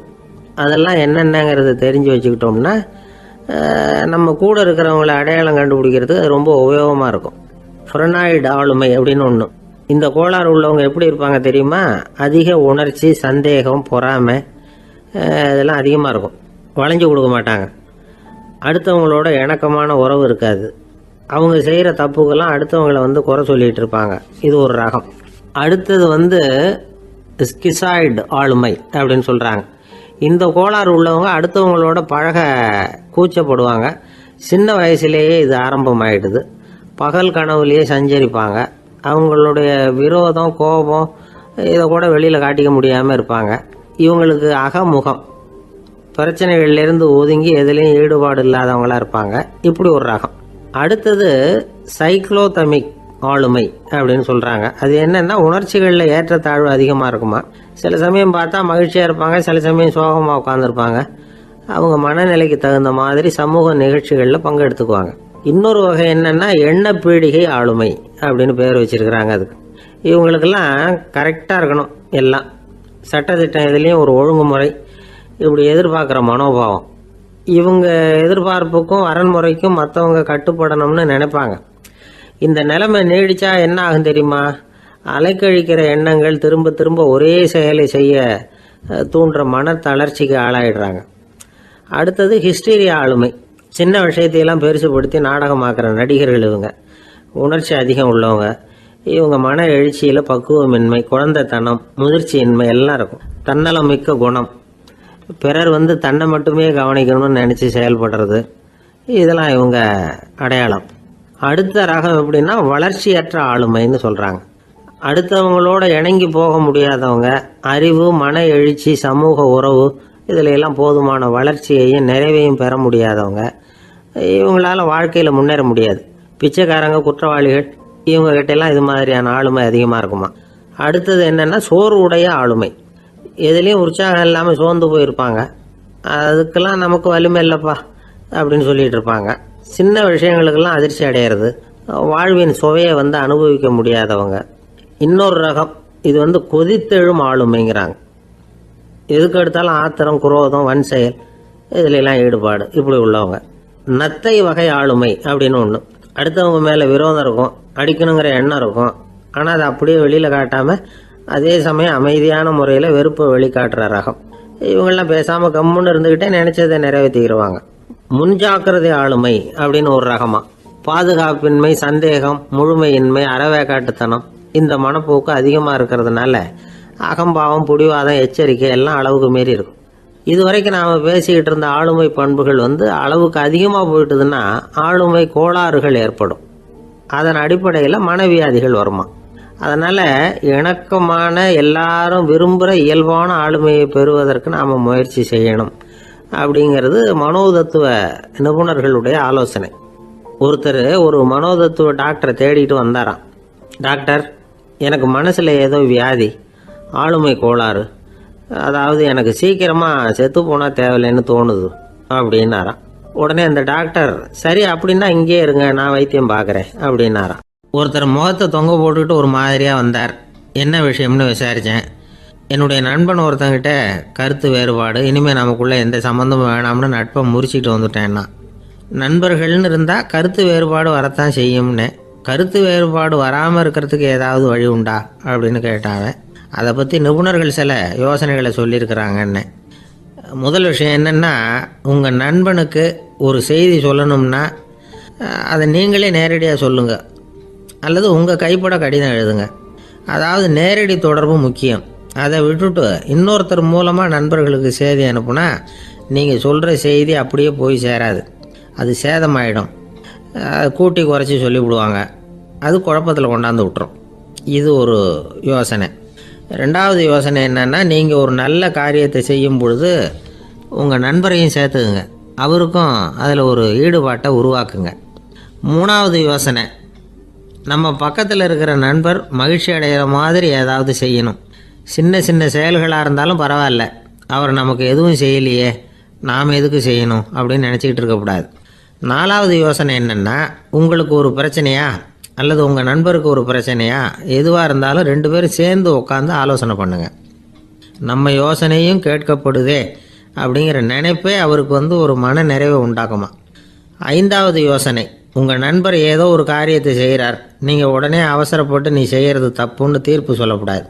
அதெல்லாம் என்னென்னங்கிறத தெரிஞ்சு வச்சுக்கிட்டோம்னா நம்ம கூட இருக்கிறவங்கள அடையாளம் கண்டுபிடிக்கிறதுக்கு அது ரொம்ப உபயோகமாக இருக்கும். ஃப்ரெனாய்டு ஆளுமை அப்படின்னு ஒன்று. இந்த கோளாறு உள்ளவங்க எப்படி இருப்பாங்க தெரியுமா? அதிக உணர்ச்சி, சந்தேகம், பொறாமை இதெல்லாம் அதிகமாக இருக்கும். வளைஞ்சு கொடுக்க மாட்டாங்க. அடுத்தவங்களோட இணக்கமான உறவு இருக்காது. அவங்க செய்கிற தப்புக்கெல்லாம் அடுத்தவங்களை குறை சொல்லிகிட்டு இருப்பாங்க. இது ஒரு ரகம். அடுத்தது ஸ்கிசாய்டு ஆளுமை அப்படின்னு சொல்கிறாங்க. இந்த கோளாறு உள்ளவங்க அடுத்தவங்களோட பழக கூச்சப்படுவாங்க. சின்ன வயசுலேயே இது ஆரம்பமாயிடுது. பகல் கனவுலேயே சஞ்சரிப்பாங்க. அவங்களுடைய விரோதம், கோபம் இதை கூட வெளியில் காட்டிக்க முடியாமல் இருப்பாங்க. இவங்களுக்கு அகமுகம், பிரச்சனைகள்லேருந்து ஒதுங்கி எதுலேயும் ஈடுபாடு இல்லாதவங்களாக இருப்பாங்க. இப்படி ஒரு ரகம். அடுத்தது சைக்ளோதமிக் ஆளுமை அப்படின்னு சொல்கிறாங்க. அது என்னென்னா உணர்ச்சிகளில் ஏற்றத்தாழ்வு அதிகமாக இருக்குமா. சில சமயம் பார்த்தா மகிழ்ச்சியாக இருப்பாங்க, சில சமயம் சோகமாக உட்காந்துருப்பாங்க. அவங்க மனநிலைக்கு தகுந்த மாதிரி சமூக நிகழ்ச்சிகளில் பங்கெடுத்துக்குவாங்க. இன்னொரு வகை என்னென்னா எண்ணப்பீடிகை ஆளுமை அப்படின்னு பேர் வச்சிருக்கிறாங்க. அதுக்கு இவங்களுக்கெல்லாம் கரெக்டாக இருக்கணும், எல்லாம் சட்டத்திட்டம் எதுலேயும் ஒரு ஒழுங்குமுறை, இப்படி எதிர்பார்க்குற மனோபாவம். இவங்க எதிர்பார்ப்புக்கும் வரன்முறைக்கும் மற்றவங்க கட்டுப்படணும்னு நினைப்பாங்க. இந்த நிலைமை நீடிச்சா என்ன ஆகும் தெரியுமா? அலைக்கழிக்கிற எண்ணங்கள் திரும்ப திரும்ப ஒரே செயலை செய்ய தூண்டுற மன தளர்ச்சிக்கு ஆளாயிடுறாங்க. அடுத்தது ஹிஸ்டீரியா ஆளுமை. சின்ன விஷயத்தையெல்லாம் பெருசுபடுத்தி நாடகமாக்குற நடிகர்கள் இவங்க. உணர்ச்சி அதிகம் உள்ளவங்க. இவங்க மன எழுச்சியில் பக்குவமின்மை, குழந்தைத்தனம், முதிர்ச்சியின்மை எல்லாம் இருக்கும். தன்னலம் மிக்க குணம். பிறர் தன்னை மட்டுமே கவனிக்கணும்னு நினச்சி செயல்படுறது, இதெல்லாம் இவங்க அடையாளம். அடுத்த ரகம் எப்படின்னா வளர்ச்சியற்ற ஆளுமைன்னு சொல்கிறாங்க. அடுத்தவங்களோட இணங்கி போக முடியாதவங்க. அறிவு, மன எழுச்சி, சமூக உறவு இதில் எல்லாம் போதுமான வளர்ச்சியையும் நிறைவையும் பெற முடியாதவங்க. இவங்களால வாழ்க்கையில் முன்னேற முடியாது. பிச்சைக்காரங்க, குற்றவாளிகள் இவங்ககிட்டெல்லாம் இது மாதிரியான ஆளுமை அதிகமாக இருக்குமா. அடுத்தது என்னென்னா சோர்வுடைய ஆளுமை. எதுலேயும் உற்சாகம் இல்லாமல் சோர்ந்து போயிருப்பாங்க. அதுக்கெல்லாம் நமக்கு வலிமை இல்லைப்பா அப்படின்னு சொல்லிட்டு இருப்பாங்க. சின்ன விஷயங்களுக்கெல்லாம் அதிர்ச்சி அடையிறது. வாழ்வின் சுவையை அனுபவிக்க முடியாதவங்க. இன்னொரு ரகம் இது கொதித்தெழும் ஆளுமைங்கிறாங்க. எதுக்கு எடுத்தாலும் ஆத்திரம், குரோதம், வன் செயல் இதுலெல்லாம் ஈடுபாடு இப்படி உள்ளவங்க. நத்தை வகை ஆளுமை அப்படின்னு ஒன்று. அடுத்தவங்க மேலே விரோதம் இருக்கும், அடிக்கணுங்கிற எண்ணம் இருக்கும். ஆனால் அதை அப்படியே வெளியில் காட்டாமல் அதே சமயம் அமைதியான முறையில் வெறுப்பை வெளிக்காட்டுற ரகம். இவங்கெல்லாம் பேசாமல் கம்முன்னு இருந்துக்கிட்டே நினைச்சதை நிறைவேற்றிக்கிடுவாங்க. முன்ஜாக்கிரதை ஆளுமை அப்படின்னு ஒரு ரகமா. பாதுகாப்பின்மை, சந்தேகம், முழுமையின்மை, அறவேக்காட்டுத்தனம் இந்த மனப்போக்கு அதிகமாக இருக்கிறதுனால அகம்பாவம், புடிவாதம், எச்சரிக்கை எல்லாம் அளவுக்கு மீறி இருக்கும். இதுவரைக்கும் நாம் பேசிக்கிட்டு இருந்த ஆளுமை பண்புகள் அளவுக்கு அதிகமாக போயிட்டுதுன்னா ஆளுமை கோளாறுகள் ஏற்படும். அதன் அடிப்படையில் மனவியாதிகள் வருமா. அதனால் இணக்கமான எல்லாரும் விரும்புகிற இயல்பான ஆளுமையை பெறுவதற்கு நாம் முயற்சி செய்யணும் அப்படிங்கிறது மனோதத்துவ நிபுணர்களுடைய ஆலோசனை. ஒருத்தர் ஒரு மனோதத்துவ டாக்டரை தேடிட்டு வந்தாராம். டாக்டர், எனக்கு மனசில் ஏதோ வியாதி, ஆளுமை கோளாறு, அதாவது எனக்கு சீக்கிரமாக செத்து போனால் தேவையில்லைன்னு தோணுது அப்படின்னாராம். உடனே அந்த டாக்டர், சரி அப்படின்னா இங்கே இருங்க, நான் வைத்தியம் பார்க்குறேன் அப்படின்னாராம். ஒருத்தர் முகத்தை தொங்க போட்டுக்கிட்டு ஒரு மாதிரியாக வந்தார். என்ன விஷயம்னு விசாரித்தேன். என்னுடைய நண்பன் ஒருத்தங்கிட்ட கருத்து வேறுபாடு, இனிமேல் நமக்குள்ளே எந்த சம்மந்தமும் வேணாம்னு நட்பை முறிச்சிட்டு வந்துட்டேன்னா. நண்பர்கள்னு இருந்தால் கருத்து வேறுபாடு வரத்தான் செய்யும்னு. கருத்து வேறுபாடு வராமல் இருக்கிறதுக்கு ஏதாவது வழி உண்டா அப்படின்னு கேட்டாங்க. அதை பற்றி நிபுணர்கள் சில யோசனைகளை சொல்லியிருக்கிறாங்கன்னு. முதல் விஷயம் என்னென்னா, உங்கள் நண்பனுக்கு ஒரு செய்தி சொல்லணும்னா அதை நீங்களே நேரடியாக சொல்லுங்கள், அல்லது உங்கள் கைப்பட கடிதம் எழுதுங்க. அதாவது நேரடி தொடர்பு முக்கியம். அதை விட்டுட்டு இன்னொருத்தர் மூலமாக நண்பர்களுக்கு செய்தி அனுப்புனா நீங்கள் சொல்கிற செய்தி அப்படியே போய் சேராது, அது சேதமாயிடும். கூட்டி குறைச்சி சொல்லிவிடுவாங்க, அது குழப்பத்தில் கொண்டாந்து விட்டுரும். இது ஒரு யோசனை. ரெண்டாவது யோசனை என்னென்னா, நீங்கள் ஒரு நல்ல காரியத்தை செய்யும் பொழுது உங்கள் நண்பரையும் சேர்த்துக்குங்க, அவருக்கும் அதில் ஒரு ஈடுபாட்டை உருவாக்குங்க. மூணாவது யோசனை, நம்ம பக்கத்தில் இருக்கிற நண்பர் மகிழ்ச்சி அடைகிற மாதிரி ஏதாவது செய்யணும். சின்ன சின்ன செயல்களாக இருந்தாலும் பரவாயில்ல, அவர் நமக்கு எதுவும் செய்யலையே, நாம் எதுக்கு செய்யணும் அப்படின்னு நினச்சிக்கிட்டு இருக்கக்கூடாது. நாலாவது யோசனை என்னென்னா, உங்களுக்கு ஒரு பிரச்சனையா அல்லது உங்கள் நண்பருக்கு ஒரு பிரச்சனையா, எதுவாக இருந்தாலும் 2 பேரும் சேர்ந்து உட்காந்து ஆலோசனை பண்ணுங்கள். நம்ம யோசனையும் கேட்கப்படுதே அப்படிங்கிற நினைப்பே அவருக்கு ஒரு மன நிறைவை உண்டாக்குமா. 5வது யோசனை, உங்கள் நண்பர் ஏதோ ஒரு காரியத்தை செய்கிறார், நீங்கள் உடனே அவசரப்பட்டு நீ செய்கிறது தப்புன்னு தீர்ப்பு சொல்லக்கூடாது.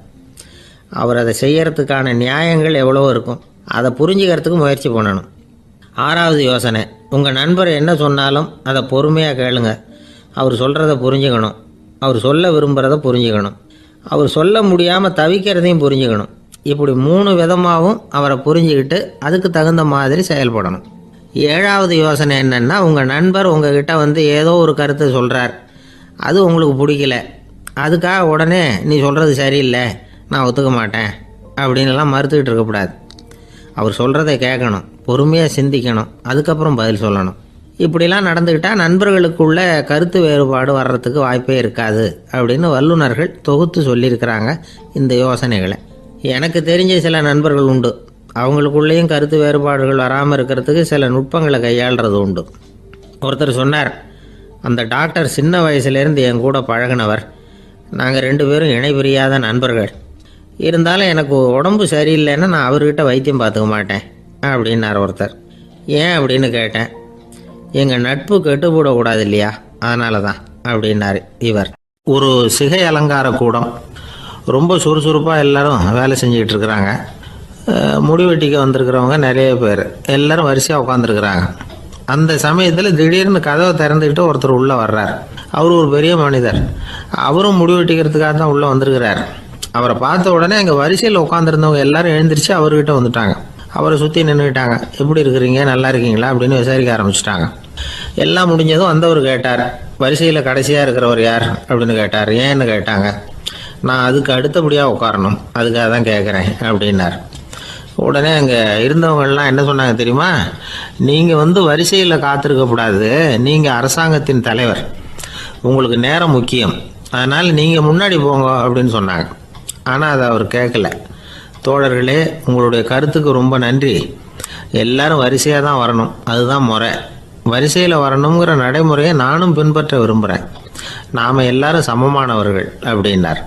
அவர் அதை செய்யறதுக்கான நியாயங்கள் எவ்வளோ இருக்கும், அதை புரிஞ்சுக்கிறதுக்கு முயற்சி பண்ணணும். 6வது யோசனை, உங்கள் நண்பர் என்ன சொன்னாலும் அதை பொறுமையாக கேளுங்க. அவர் சொல்கிறத புரிஞ்சுக்கணும், அவர் சொல்ல விரும்புகிறத புரிஞ்சுக்கணும், அவர் சொல்ல முடியாமல் தவிக்கிறதையும் புரிஞ்சுக்கணும். இப்படி 3 விதமாகவும் அவரை புரிஞ்சுக்கிட்டு அதுக்கு தகுந்த மாதிரி செயல்படணும். 7வது யோசனை என்னென்னா, உங்கள் நண்பர் உங்ககிட்ட ஏதோ ஒரு கருத்தை சொல்கிறார், அது உங்களுக்கு பிடிக்கல, அதுக்காக உடனே நீ சொல்கிறது சரியில்லை, நான் ஒத்துக்க மாட்டேன் அப்படின்லாம் மறுத்துக்கிட்டு இருக்கக்கூடாது. அவர் சொல்கிறத கேட்கணும், பொறுமையாக சிந்திக்கணும், அதுக்கப்புறம் பதில் சொல்லணும். இப்படிலாம் நடந்துக்கிட்டால் நண்பர்களுக்குள்ள கருத்து வேறுபாடு வர்றதுக்கு வாய்ப்பே இருக்காது அப்படின்னு வல்லுநர்கள் தொகுத்து சொல்லியிருக்கிறாங்க இந்த யோசனைகளை. எனக்கு தெரிஞ்ச சில நண்பர்கள் உண்டு, அவங்களுக்குள்ளேயும் கருத்து வேறுபாடுகள் வராமல் இருக்கிறதுக்கு சில நுட்பங்களை கையாளுறது உண்டு. ஒருத்தர் சொன்னார், அந்த டாக்டர் சின்ன வயசுலேருந்து என் கூட பழகினவர், நாங்கள் 2 பேரும் இணை பிரியாத நண்பர்கள். இருந்தாலும் எனக்கு உடம்பு சரியில்லைன்னா நான் அவர்கிட்ட வைத்தியம் பார்த்துக்க மாட்டேன் அப்படின்னார் ஒருத்தர். ஏன் அப்படின்னு கேட்டேன். எங்கள் நட்பு கெட்டுப்படக்கூடாது இல்லையா, அதனால தான் அப்படின்னாரு இவர். ஒரு சிகை அலங்கார கூடம் ரொம்ப சுறுசுறுப்பாக எல்லாரும் வேலை செஞ்சுக்கிட்டு இருக்கிறாங்க. முடிவெட்டிக்க வந்திருக்கிறவங்க நிறைய பேர் எல்லாரும் வரிசையாக உட்காந்துருக்குறாங்க. அந்த சமயத்தில் திடீர்னு கதவை திறந்துக்கிட்டு ஒருத்தர் உள்ளே வர்றார். அவர் ஒரு பெரிய மனிதர். அவரும் முடிவெட்டிக்கிறதுக்காக தான் உள்ளே வந்திருக்கிறார். அவரை பார்த்த உடனே அங்கே வரிசையில் உட்காந்துருந்தவங்க எல்லாரும் எழுந்திரிச்சு அவர்கிட்ட வந்துட்டாங்க. அவரை சுற்றி நின்றுக்கிட்டாங்க. எப்படி இருக்கிறீங்க, நல்லா இருக்கீங்களா அப்படின்னு விசாரிக்க ஆரம்பிச்சிட்டாங்க. எல்லாம் முடிஞ்சதும் வந்தவர் கேட்டார், வரிசையில் கடைசியாக இருக்கிறவர் யார் அப்படின்னு கேட்டார். ஏன்னு கேட்டாங்க. நான் அதுக்கு அடுத்தபடியாக உட்காரணும், அதுக்காக தான் கேட்குறேன் அப்படின்னார். உடனே அங்கே இருந்தவங்கெல்லாம் என்ன சொன்னாங்க தெரியுமா? நீங்கள் வரிசையில் காத்திருக்கக்கூடாது, நீங்கள் அரசாங்கத்தின் தலைவர், உங்களுக்கு நேரம் முக்கியம், அதனால் நீங்கள் முன்னாடி போங்க அப்படின்னு சொன்னாங்க. ஆனால் அதை அவர் கேட்கல. தோழர்களே, உங்களுடைய கருத்துக்கு ரொம்ப நன்றி. எல்லாரும் வரிசையாக தான் வரணும், அதுதான் முறை. வரிசையில் வரணுங்கிற நடைமுறையை நானும் பின்பற்ற விரும்புகிறேன். நாம் எல்லாரும் சமமானவர்கள் அப்படின்னார்.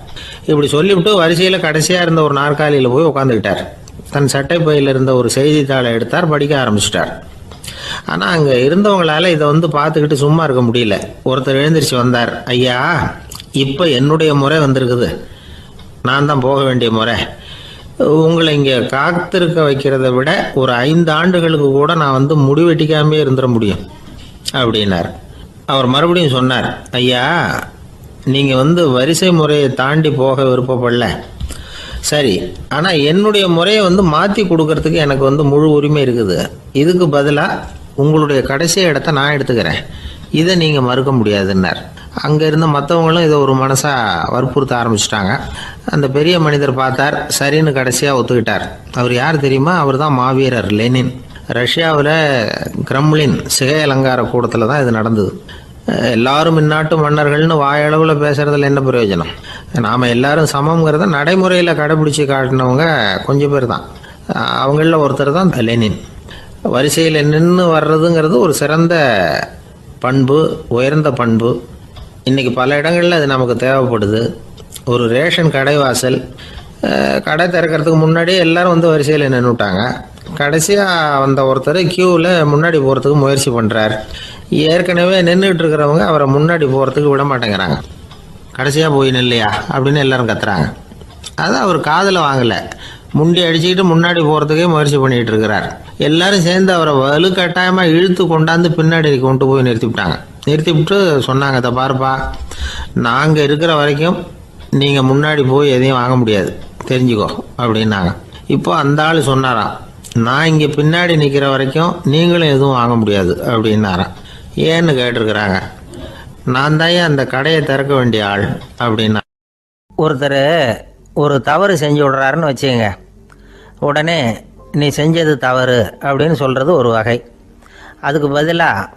இப்படி சொல்லிவிட்டு வரிசையில் கடைசியாக இருந்த ஒரு நாற்காலியில் போய் உட்காந்துக்கிட்டார். தன் சட்டை பையில் இருந்த ஒரு செய்தித்தாளை எடுத்தார், படிக்க ஆரம்பிச்சிட்டார். ஆனால் அங்கே இருந்தவங்களால இதை பார்த்துக்கிட்டு சும்மா இருக்க முடியல. ஒருத்தர் எழுந்திரிச்சு வந்தார். ஐயா, இப்போ என்னுடைய முறை வந்திருக்குது, நான் தான் போக வேண்டிய முறை. உங்களை இங்கே காத்திருக்க வைக்கிறத விட ஒரு 5 ஆண்டுகளுக்கு கூட நான் முடிவெட்டிக்காமே இருந்துட முடியும் அப்படின்னார். அவர் மறுபடியும் சொன்னார், ஐயா, நீங்கள் வரிசை முறையை தாண்டி போக விருப்பப்படல, சரி, ஆனால் என்னுடைய முறையை மாற்றி கொடுக்கறதுக்கு எனக்கு முழு உரிமை இருக்குது. இதுக்கு பதிலாக உங்களுடைய கடைசி இடத்த நான் எடுத்துக்கிறேன், இதை நீங்கள் மறுக்க முடியாதுன்னார். அங்கே இருந்த மற்றவங்களும் இதை ஒரு மனசாக வற்புறுத்த ஆரம்பிச்சிட்டாங்க. அந்த பெரிய மனிதர் பார்த்தார், சரின்னு கடைசியாக ஒத்துக்கிட்டார். அவர் யார் தெரியுமா? அவர் தான் மாவீரர் லெனின். ரஷ்யாவில் கிரெம்ளின் சிகை அலங்கார கூடத்தில் தான் இது நடந்தது. எல்லாரும் இந்நாட்டு மன்னர்கள்னு வாயளவில் பேசுறதுல என்ன பிரயோஜனம்? நாம் எல்லாரும் சமங்கிறத நடைமுறையில் கடைபிடிச்சி காட்டினவங்க கொஞ்சம் பேர் தான். அவங்களில் ஒருத்தர் தான் லெனின். வரிசையில் நின்று வர்றதுங்கிறது ஒரு சிறந்த பண்பு, உயர்ந்த பண்பு. இன்றைக்கி பல இடங்களில் அது நமக்கு தேவைப்படுது. ஒரு ரேஷன் கடை வாசல், கடை திறக்கிறதுக்கு முன்னாடியே எல்லாரும் வரிசையில் நின்றுட்டாங்க. கடைசியாக வந்த ஒருத்தர் க்யூவில் முன்னாடி போகிறதுக்கு முயற்சி பண்ணுறார். ஏற்கனவே நின்றுட்டு இருக்கிறவங்க அவரை முன்னாடி போகிறதுக்கு விட மாட்டேங்கிறாங்க. கடைசியாக போய் நில்லையா அப்படின்னு எல்லாரும் கத்துறாங்க. அதை அவர் காதில் வாங்கலை. முண்டி அடிச்சுக்கிட்டு முன்னாடி போகிறதுக்கே முயற்சி பண்ணிகிட்டு இருக்கிறார். எல்லாரும் சேர்ந்து அவரை வலுக்கட்டாயமாக இழுத்து கொண்டாந்து பின்னாடி கொண்டு போய் நிறுத்திவிட்டாங்க. நிறுத்திவிட்டு சொன்னாங்க, இதை பாருப்பா, நாங்கள் இருக்கிற வரைக்கும் நீங்கள் முன்னாடி போய் எதையும் வாங்க முடியாது, தெரிஞ்சுக்கோ அப்படின்னாங்க. இப்போ அந்த ஆள் சொன்னாராம், நான் இங்கே பின்னாடி நிற்கிற வரைக்கும் நீங்களும் எதுவும் வாங்க முடியாது அப்படின்னாராம். ஏன்னு கேட்டிருக்கிறாங்க. நான் தான் அந்த கடையை திறக்க வேண்டிய ஆள் அப்படின்னா. ஒருத்தர் ஒரு தவறு செஞ்சு விடுறாருன்னு வச்சுங்க, உடனே நீ செஞ்சது தவறு அப்படின்னு சொல்கிறது ஒரு வகை. அதுக்கு பதிலாக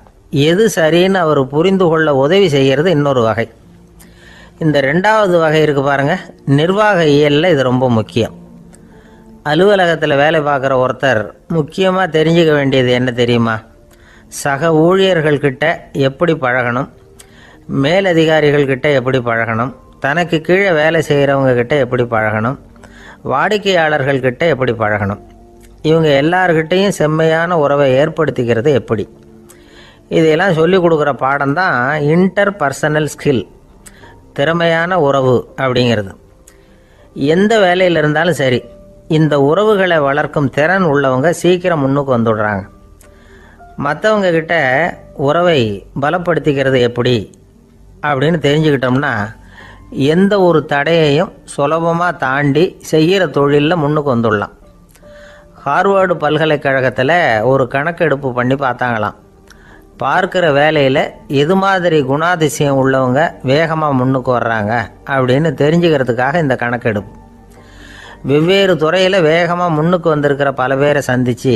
எது சரின்னு அவர் புரிந்து கொள்ள உதவி செய்கிறது இன்னொரு வகை. இந்த 2வது வகை இருக்குது பாருங்கள், நிர்வாக இயலில் இது ரொம்ப முக்கியம். அலுவலகத்தில் வேலை பார்க்குற ஒருத்தர் முக்கியமாக தெரிஞ்சுக்க வேண்டியது என்ன தெரியுமா? சக ஊழியர்கள்கிட்ட எப்படி பழகணும், மேலதிகாரிகள்கிட்ட எப்படி பழகணும், தனக்கு கீழே வேலை செய்கிறவங்கக்கிட்ட எப்படி பழகணும், வாடிக்கையாளர்கள்கிட்ட எப்படி பழகணும், இவங்க எல்லார்கிட்டையும் செம்மையான உறவை ஏற்படுத்திக்கிறது எப்படி. இதையெல்லாம் சொல்லிக் கொடுக்குற பாடம் தான் இன்டர் பர்சனல் ஸ்கில், திறமையான உறவு அப்படிங்கிறது. எந்த வேலையில் இருந்தாலும் சரி, இந்த உறவுகளை வளர்க்கும் திறன் உள்ளவங்க சீக்கிரம் முன்னுக்கு வந்துடுறாங்க. மற்றவங்க கிட்ட உறவை பலப்படுத்திக்கிறது எப்படி அப்படின்னு தெரிஞ்சுக்கிட்டோம்னா எந்த ஒரு தடையையும் சுலபமாக தாண்டி செய்கிற தொழிலில் முன்னுக்கு வந்துடலாம். ஹார்வர்டு பல்கலைக்கழகத்தில் ஒரு கணக்கெடுப்பு பண்ணி பார்த்தாங்களாம். பார்க்குற வேலையில் எது மாதிரி குணாதிசயம் உள்ளவங்க வேகமாக முன்னுக்கு வர்றாங்க அப்படின்னு தெரிஞ்சுக்கிறதுக்காக இந்த கணக்கெடுப்பு. வெவ்வேறு துறையில் வேகமாக முன்னுக்கு வந்திருக்கிற பல பேரை சந்தித்து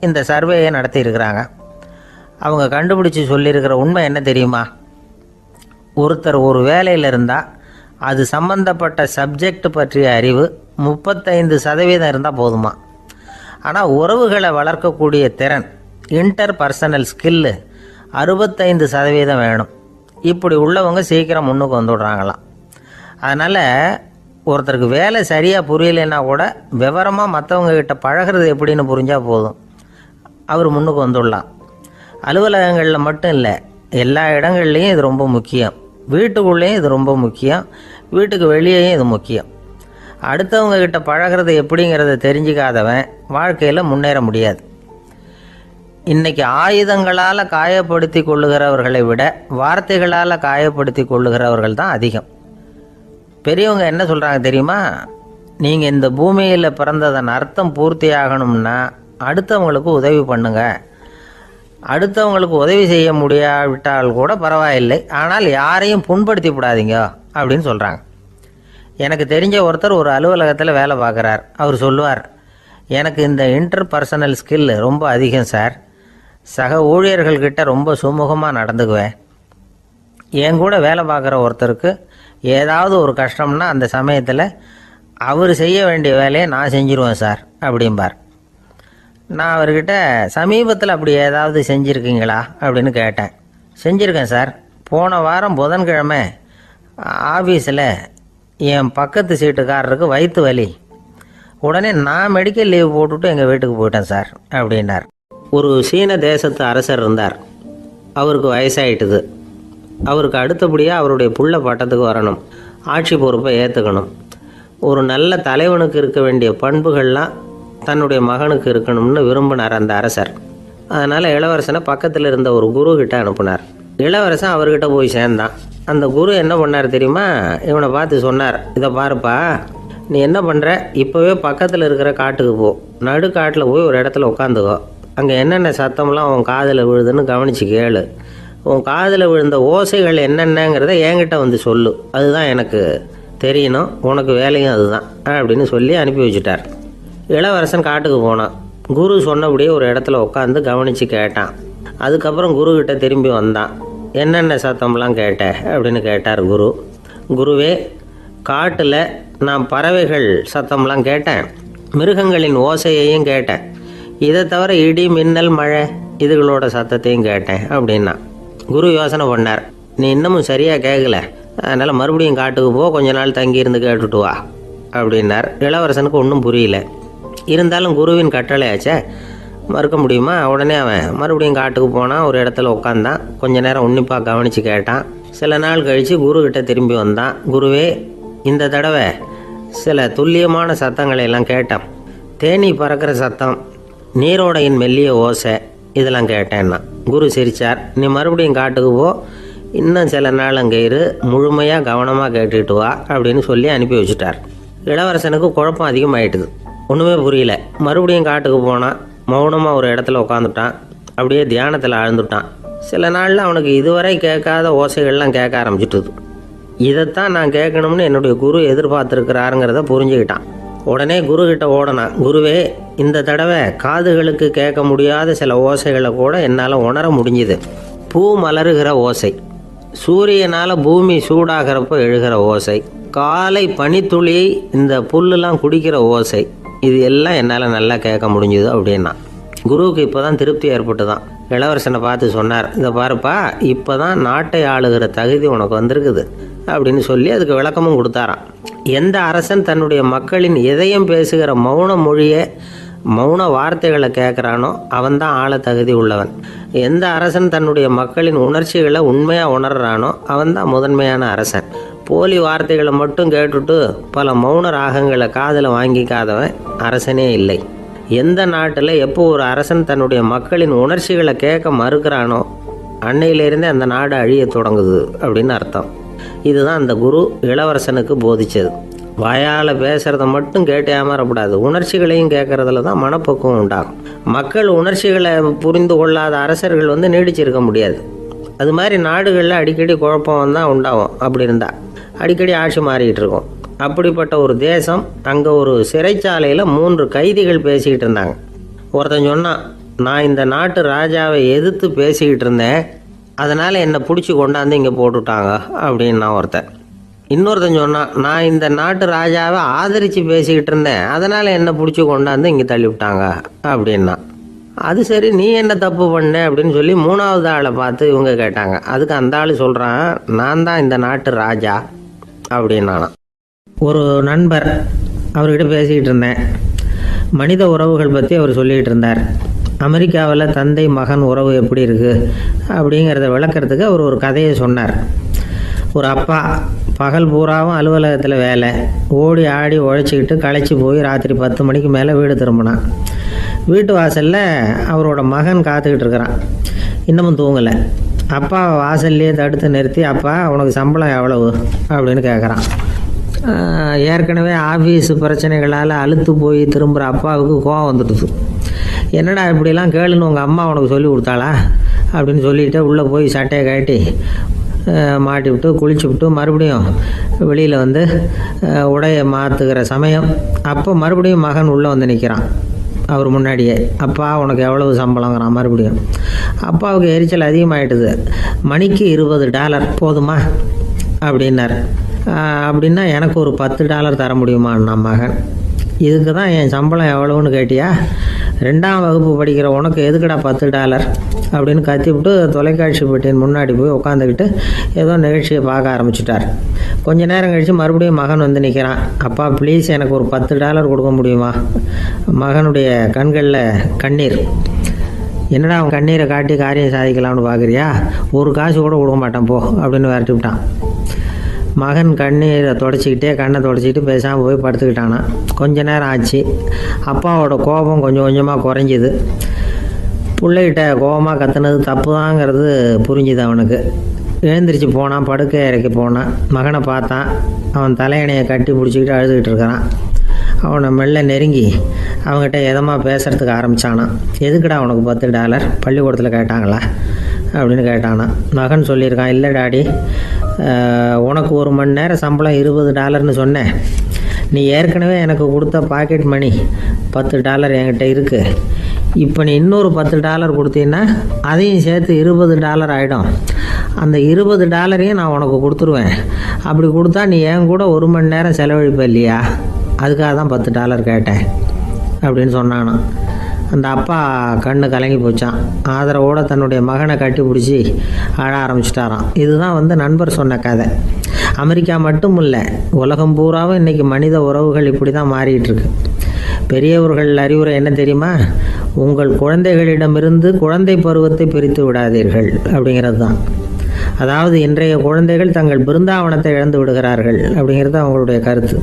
இந்த சர்வேயை நடத்தியிருக்கிறாங்க. அவங்க கண்டுபிடிச்சி சொல்லியிருக்கிற உண்மை என்ன தெரியுமா? ஒருத்தர் ஒரு வேலையில் இருந்தால் அது சம்பந்தப்பட்ட சப்ஜெக்ட் பற்றிய அறிவு 35% இருந்தால் போதுமா. ஆனால் உறவுகளை வளர்க்கக்கூடிய திறன், இன்டர் பர்சனல் ஸ்கில்லு 65% வேணும். இப்படி உள்ளவங்க சீக்கிரம் முன்னுக்கு வந்துவிடுறாங்களாம். அதனால் ஒருத்தருக்கு வேலை சரியாக புரியலைன்னா கூட விவரமாக மற்றவங்கக்கிட்ட பழகிறது எப்படின்னு புரிஞ்சால் போதும், அவர் முன்னுக்கு வந்துடலாம். அலுவலகங்களில் மட்டும் இல்லை, எல்லா இடங்கள்லேயும் இது ரொம்ப முக்கியம். வீட்டுக்குள்ளேயும் இது ரொம்ப முக்கியம், வீட்டுக்கு வெளியேயும் இது முக்கியம். அடுத்தவங்க கிட்ட பழகிறது எப்படிங்கிறத தெரிஞ்சுக்காதவன் வாழ்க்கையில் முன்னேற முடியாது. இன்றைக்கி ஆயுதங்களால் காயப்படுத்தி கொள்ளுகிறவர்களை விட வார்த்தைகளால் காயப்படுத்தி கொள்ளுகிறவர்கள் தான் அதிகம். பெரியவங்க என்ன சொல்கிறாங்க தெரியுமா? நீங்கள் இந்த பூமியில் பிறந்ததன் அர்த்தம் பூர்த்தி ஆகணும்னா அடுத்தவங்களுக்கு உதவி பண்ணுங்க. அடுத்தவங்களுக்கு உதவி செய்ய முடியாவிட்டால் கூட பரவாயில்லை, ஆனால் யாரையும் புண்படுத்தி விடாதீங்க அப்படின்னு சொல்கிறாங்க. எனக்கு தெரிஞ்ச ஒருத்தர் ஒரு அலுவலகத்தில் வேலை பார்க்குறார். அவர் சொல்லுவார், எனக்கு இந்த இன்டர்பர்சனல் ஸ்கில் ரொம்ப அதிகம் சார். சக ஊழியர்கள்கிட்ட ரொம்ப சுமூகமாக நடந்துக்குவேன். என் கூட வேலை பார்க்குற ஒருத்தருக்கு ஏதாவது ஒரு கஷ்டம்னா அந்த சமயத்தில் அவர் செய்ய வேண்டிய வேலையை நான் செஞ்சுருவேன் சார் அப்படிம்பார். நான் அவர்கிட்ட சமீபத்தில் அப்படி ஏதாவது செஞ்சுருக்கீங்களா அப்படின்னு கேட்டேன். செஞ்சுருக்கேன் சார். போன வாரம் புதன்கிழமை ஆஃபீஸில் என் பக்கத்து சீட்டுக்காரருக்கு வயிற்று வலி. உடனே நான் மெடிக்கல் லீவ் போட்டுவிட்டு எங்கள் வீட்டுக்கு போயிட்டேன் சார் அப்படின்னார். ஒரு சீன தேசத்து அரசர் இருந்தார். அவருக்கு வயசாயிட்டுது. அவருக்கு அடுத்தபடியாக அவருடைய புள்ள பட்டத்துக்கு வரணும், ஆட்சி பொறுப்பை ஏற்றுக்கணும். ஒரு நல்ல தலைவனுக்கு இருக்க வேண்டிய பண்புகள்லாம் தன்னுடைய மகனுக்கு இருக்கணும்னு விரும்பினார் அந்த அரசர். அதனால் இளவரசனை பக்கத்தில் இருந்த ஒரு குரு கிட்ட அனுப்புனார். இளவரசன் அவர்கிட்ட போய் சேர்ந்தான். அந்த குரு என்ன பண்ணார் தெரியுமா? இவனை பார்த்து சொன்னார், இதை பாருப்பா, நீ என்ன பண்ணுற, இப்போவே பக்கத்தில் இருக்கிற காட்டுக்கு போ, நடுக்காட்டில் போய் ஒரு இடத்துல உட்காந்துக்கோ. அங்கே என்னென்ன சத்தம்லாம் உன் காதில் விழுதுன்னு கவனித்து கேளு. உன் காதில் விழுந்த ஓசைகள் என்னென்னங்கிறத என்கிட்ட வந்து சொல்லு, அதுதான் எனக்கு தெரியணும், உனக்கு வேலையும் அதுதான் அப்படின்னு சொல்லி அனுப்பி வச்சுட்டார். இளவரசன் காட்டுக்கு போனான். குரு சொன்னபடியே ஒரு இடத்துல உட்காந்து கவனித்து கேட்டான். அதுக்கப்புறம் குருக்கிட்ட திரும்பி வந்தான். என்னென்ன சத்தம்லாம் கேட்ட அப்படின்னு கேட்டார் குரு. குருவே, காட்டில் நான் பறவைகள் சத்தம்லாம் கேட்டேன், மிருகங்களின் ஓசையையும் கேட்டேன், இதை தவிர இடி மின்னல் மழை இதுகளோட சத்தத்தையும் கேட்டேன் அப்படின்னா. குரு யோசனை பண்ணார், நீ இன்னமும் சரியாக கேட்கல, அதனால் மறுபடியும் காட்டுக்கு போ, கொஞ்ச நாள் தங்கியிருந்து கேட்டுட்டு வா அப்படின்னார். இளவரசனுக்கு ஒன்றும் புரியல. இருந்தாலும் குருவின் கட்டளையாச்சே, மறுக்க முடியுமா? உடனே அவன் மறுபடியும் காட்டுக்கு போனான். ஒரு இடத்துல உட்காந்தான். கொஞ்ச நேரம் உன்னிப்பாக கவனித்து கேட்டான். சில நாள் கழித்து குருக்கிட்ட திரும்பி வந்தான். குருவே, இந்த தடவை சில துல்லியமான சத்தங்களை எல்லாம் கேட்டேன். தேனீ பறக்கிற சத்தம், நீரோடையின் மெல்லிய ஓசை, இதெல்லாம் கேட்டேன்னா. குரு சிரித்தார். நீ மறுபடியும் காட்டுக்கு போ, இன்னும் சில நாள் அங்கே இரு, முழுமையாக கவனமாக கேட்டுக்கிட்டு வா அப்படின்னு சொல்லி அனுப்பி வச்சுட்டார். இளவரசனுக்கு குழப்பம் அதிகமாகிட்டுது. ஒன்றுமே புரியல. மறுபடியும் காட்டுக்கு போனான். மௌனமாக ஒரு இடத்துல உட்காந்துட்டான். அப்படியே தியானத்தில் ஆழ்ந்துட்டான். சில நாளில் அவனுக்கு இதுவரை கேட்காத ஓசைகள்லாம் கேட்க ஆரம்பிச்சிட்டுது. இதைத்தான் நான் கேட்கணும்னு என்னுடைய குரு எதிர்பார்த்துருக்கிறாருங்கிறத புரிஞ்சுக்கிட்டான். உடனே குருக்கிட்ட ஓடனான். குருவே, இந்த தடவை காதுகளுக்கு கேட்க முடியாத சில ஓசைகளை கூட என்னால் உணர முடிஞ்சுது. பூ மலருகிற ஓசை, சூரியனால் பூமி சூடாகிறப்போ எழுகிற ஓசை, காலை பனித்துளி இந்த புல்லுலாம் குடிக்கிற ஓசை, இது எல்லாம் என்னால் நல்லா கேட்க முடிஞ்சுது அப்படின்னா. குருவுக்கு இப்போ தான் திருப்தி ஏற்பட்டு தான். இளவரசனை பார்த்து சொன்னார், இதை பாருப்பா, இப்போ தான் நாட்டை ஆளுகிற தகுதி உனக்கு வந்திருக்குது அப்படின்னு சொல்லி அதுக்கு விளக்கமும் கொடுத்தாராம். எந்த அரசன் தன்னுடைய மக்களின் இதயம் பேசுகிற மௌன மொழியை, மௌன வார்த்தைகளை கேட்குறானோ அவன்தான் ஆள தகுதி உள்ளவன். எந்த அரசன் தன்னுடைய மக்களின் உணர்ச்சிகளை உண்மையாக உணர்றானோ அவன்தான் முதன்மையான அரசன். போலி வார்த்தைகளை மட்டும் கேட்டுட்டு பல மௌன ராகங்களை காதில் வாங்கிக்காதவன் அரசனே இல்லை. எந்த நாட்டில் எப்போ ஒரு அரசன் தன்னுடைய மக்களின் உணர்ச்சிகளை கேட்க மறுக்கிறானோ அன்னையிலேருந்தே அந்த நாடு அழிய தொடங்குது அப்படின்னு அர்த்தம். இதுதான் அந்த குரு இளவரசனுக்கு போதிச்சது. வாயால் பேசுகிறத மட்டும் கேட்டு ஏமாறக்கூடாது, உணர்ச்சிகளையும் கேட்குறதுல தான் மனப்பக்குவம் உண்டாகும். மக்கள் உணர்ச்சிகளை புரிந்து கொள்ளாத அரசர்கள் நீடிச்சிருக்க முடியாது. அது மாதிரி நாடுகளில் அடிக்கடி குழப்பம் தான் உண்டாகும். அப்படி இருந்தால் அடிக்கடி ஆட்சி மாறிக்கிட்டு இருக்கும். அப்படிப்பட்ட ஒரு தேசம், அங்கே ஒரு சிறைச்சாலையில் 3 கைதிகள் பேசிக்கிட்டு இருந்தாங்க. ஒருத்தன் சொன்னான், நான் இந்த நாட்டு ராஜாவை எதிர்த்து பேசிக்கிட்டு இருந்தேன், அதனால் என்னை பிடிச்சி கொண்டாந்து இங்கே போட்டுவிட்டாங்க அப்படின்னா ஒருத்தன். இன்னொருத்தன் சொன்னான், நான் இந்த நாட்டு ராஜாவை ஆதரித்து பேசிக்கிட்டு இருந்தேன், அதனால் என்னை பிடிச்சி கொண்டாந்து இங்கே தள்ளிவிட்டாங்க அப்படின்னா. அது சரி, நீ என்ன தப்பு பண்ண அப்படின்னு சொல்லி 3வது ஆளை பார்த்து இவங்க கேட்டாங்க. அதுக்கு அந்த ஆள் சொல்கிறான், நான் தான் இந்த நாட்டு ராஜா அப்படின்னானா. ஒரு நண்பர், அவர்கிட்ட பேசிக்கிட்டு இருந்தேன். மனித உறவுகள் பற்றி அவர் சொல்லிகிட்டு இருந்தார். அமெரிக்காவில் தந்தை மகன் உறவு எப்படி இருக்குது அப்படிங்கிறத விளக்கிறதுக்கு அவர் ஒரு கதையை சொன்னார். ஒரு அப்பா பகல் பூராவும் அலுவலகத்தில் வேலை, ஓடி ஆடி உழைச்சிக்கிட்டு களைச்சி போய் ராத்திரி 10 மணிக்கு மேலே வீடு திரும்பினான். வீட்டு வாசலில் அவரோட மகன் காத்துக்கிட்டு இருக்கிறான். இன்னமும் தூங்கலை. அப்பா வாசல்லையே தடுத்து நிறுத்தி, அப்பா உனக்கு சம்பளம் எவ்வளவு அப்படின்னு கேட்குறான். ஏற்கனவே ஆஃபீஸ் பிரச்சனைகளால் அலுத்து போய் திரும்புகிற அப்பாவுக்கு கோவம் வந்துடுது. என்னடா இப்படிலாம் கேளுன்னு உங்கள் அம்மா உனக்கு சொல்லி கொடுத்தாளா அப்படின்னு சொல்லிவிட்டு உள்ளே போய் சட்டையை கட்டி மாட்டி விட்டு குளிச்சு விட்டு மறுபடியும் வெளியில் வந்து உடையை மாற்றுகிற சமயம் அப்போ மறுபடியும் மகன் உள்ளே வந்து நிற்கிறான் அவர் முன்னாடியே. அப்பா உனக்கு எவ்வளவு சம்பளங்கிறான் மறுபடியும். அப்பாவுக்கு எரிச்சல் அதிகமாகிட்டுது. மணிக்கு $20 போதுமா அப்படின்னார். அப்படின்னா எனக்கு ஒரு $10 தர முடியுமான்னா மகன். இதுக்கு தான் என் சம்பளம் எவ்வளவுன்னு கேட்டியா? 2ஆம் வகுப்பு படிக்கிற உனக்கு எதுக்குடா $10 அப்படின்னு கத்திவிட்டு தொலைக்காட்சி பெட்டியின் முன்னாடி போய் உட்காந்துக்கிட்டு ஏதோ நிகழ்ச்சியை பார்க்க ஆரம்பிச்சிட்டார். கொஞ்ச நேரம் கழித்து மறுபடியும் மகன் வந்து நிற்கிறான். அப்பா ப்ளீஸ் எனக்கு ஒரு $10 கொடுக்க முடியுமா? மகனுடைய கண்களில் கண்ணீர். என்னடா அவன் கண்ணீரை காட்டி காரியம் சாதிக்கலாம்னு பார்க்குறியா? ஒரு காசு கூட கொடுக்க மாட்டான் போ அப்படின்னு விரட்டி விட்டான். மகன் கண்ணீரை தொடச்சிக்கிட்டே கண்ணை தொடச்சிக்கிட்டு பேசாமல் போய் படுத்துக்கிட்டானா. கொஞ்ச நேரம் ஆச்சு. அப்பாவோட கோபம் கொஞ்சம் கொஞ்சமாக குறைஞ்சிது. பிள்ளைகிட்ட கோபமாக கத்துனது தப்பு தாங்கிறது புரிஞ்சுது அவனுக்கு. எழுந்திரிச்சு போனான், படுக்கை இறக்கி போனான். மகனை பார்த்தான். அவன் தலையணையை கட்டி பிடிச்சிக்கிட்டு அழுதுகிட்டு இருக்கிறான். அவனை மெல்ல நெருங்கி அவங்ககிட்ட எதமாக பேசுகிறதுக்கு ஆரம்பித்தானான். எதுக்குடா உனக்கு $10 பள்ளிக்கூடத்தில் கேட்டாங்களா அப்படின்னு கேட்டானா. மகன் சொல்லியிருக்கான், இல்லை டாடி, உனக்கு 1 மணி நேரம் சம்பளம் $20ன்னு சொன்னேன். நீ ஏற்கனவே எனக்கு கொடுத்த பாக்கெட் மணி $10 என்கிட்ட இருக்குது. இப்போ நீ இன்னொரு $10 கொடுத்தீங்கன்னா அதையும் சேர்த்து $20 ஆகிடும். அந்த $20 நான் உனக்கு கொடுத்துருவேன். அப்படி கொடுத்தா நீ என் கூட 1 மணி நேரம் செலவழிப்ப இல்லையா? அதுக்காக தான் $10 கேட்டேன் அப்படின்னு சொன்னானோ. அந்த அப்பா கண்ணு கலங்கி போச்சான். ஆதரவோடு தன்னுடைய மகனை கட்டி பிடிச்சி அழ ஆரம்பிச்சிட்டாராம். இதுதான் நண்பர் சொன்ன கதை. அமெரிக்கா மட்டும் இல்லை, உலகம் பூராவும் இன்றைக்கி மனித உறவுகள் இப்படி தான் மாறிட்டுருக்கு. பெரியவர்கள் அறிவுரை என்ன தெரியுமா? உங்கள் குழந்தைகளிடமிருந்து குழந்தை பருவத்தை பிரித்து விடாதீர்கள் அப்படிங்கிறது தான். அதாவது இன்றைய குழந்தைகள் தங்கள் பிருந்தாவனத்தை இழந்து விடுகிறார்கள் அப்படிங்கிறது அவங்களுடைய கருத்து.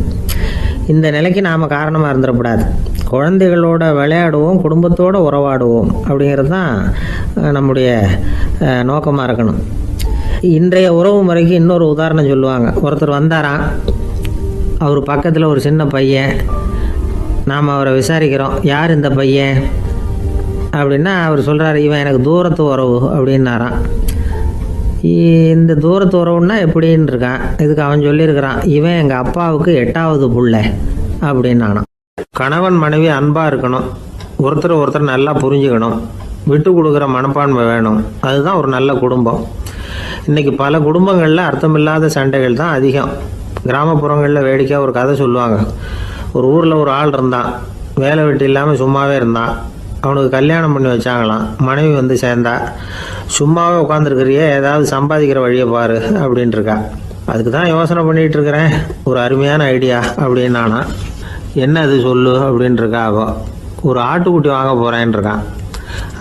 இந்த நிலைக்கு நாம் காரணமாக இருந்துடக்கூடாது. குழந்தைகளோட விளையாடுவோம், குடும்பத்தோடு உறவாடுவோம் அப்படிங்கிறது தான் நம்முடைய நோக்கமாக இருக்கணும். இன்றைய உறவு முறைக்கு இன்னொரு உதாரணம் சொல்லுவாங்க. ஒருத்தர் வந்தாராம். அவர் பக்கத்தில் ஒரு சின்ன பையன். நாம் அவரை விசாரிக்கிறோம், யார் இந்த பையன் அப்படின்னா அவர் சொல்கிறார், இவன் எனக்கு தூரத்து உறவு அப்படின்னாராம். இந்த தூரத்து உறவுன்னா எப்படின்னு இருக்கான். இதுக்கு அவன் சொல்லியிருக்கிறான், இவன் எங்கள் அப்பாவுக்கு 8வது புள்ளை அப்படின்னானான். கணவன் மனைவி அன்பாக இருக்கணும், ஒருத்தர் நல்லா புரிஞ்சுக்கணும், விட்டு கொடுக்குற மனப்பான்மை வேணும். அதுதான் ஒரு நல்ல குடும்பம். இன்றைக்கி பல குடும்பங்களில் அர்த்தமில்லாத சண்டைகள் தான் அதிகம். கிராமப்புறங்களில் வேடிக்கையாக ஒரு கதை சொல்லுவாங்க. ஒரு ஊரில் ஒரு ஆள் இருந்தான். வேலை வெட்டி இல்லாமல் சும்மாவே இருந்தான். அவனுக்கு கல்யாணம் பண்ணி வச்சாங்களாம். மனைவி வந்து சேர்ந்தா. சும்மாவே உட்காந்துருக்கிறியே, ஏதாவது சம்பாதிக்கிற வழியை பாரு அப்படின்ட்டுருக்கா. அதுக்கு தான் யோசனை பண்ணிகிட்டு இருக்கிறேன், ஒரு அருமையான ஐடியா அப்படின்னானா. என்ன அது சொல்லு அப்படின்ட்டுருக்கா. அவ ஒரு ஆட்டுக்குட்டி வாங்க போகிறேன்ருக்கான்.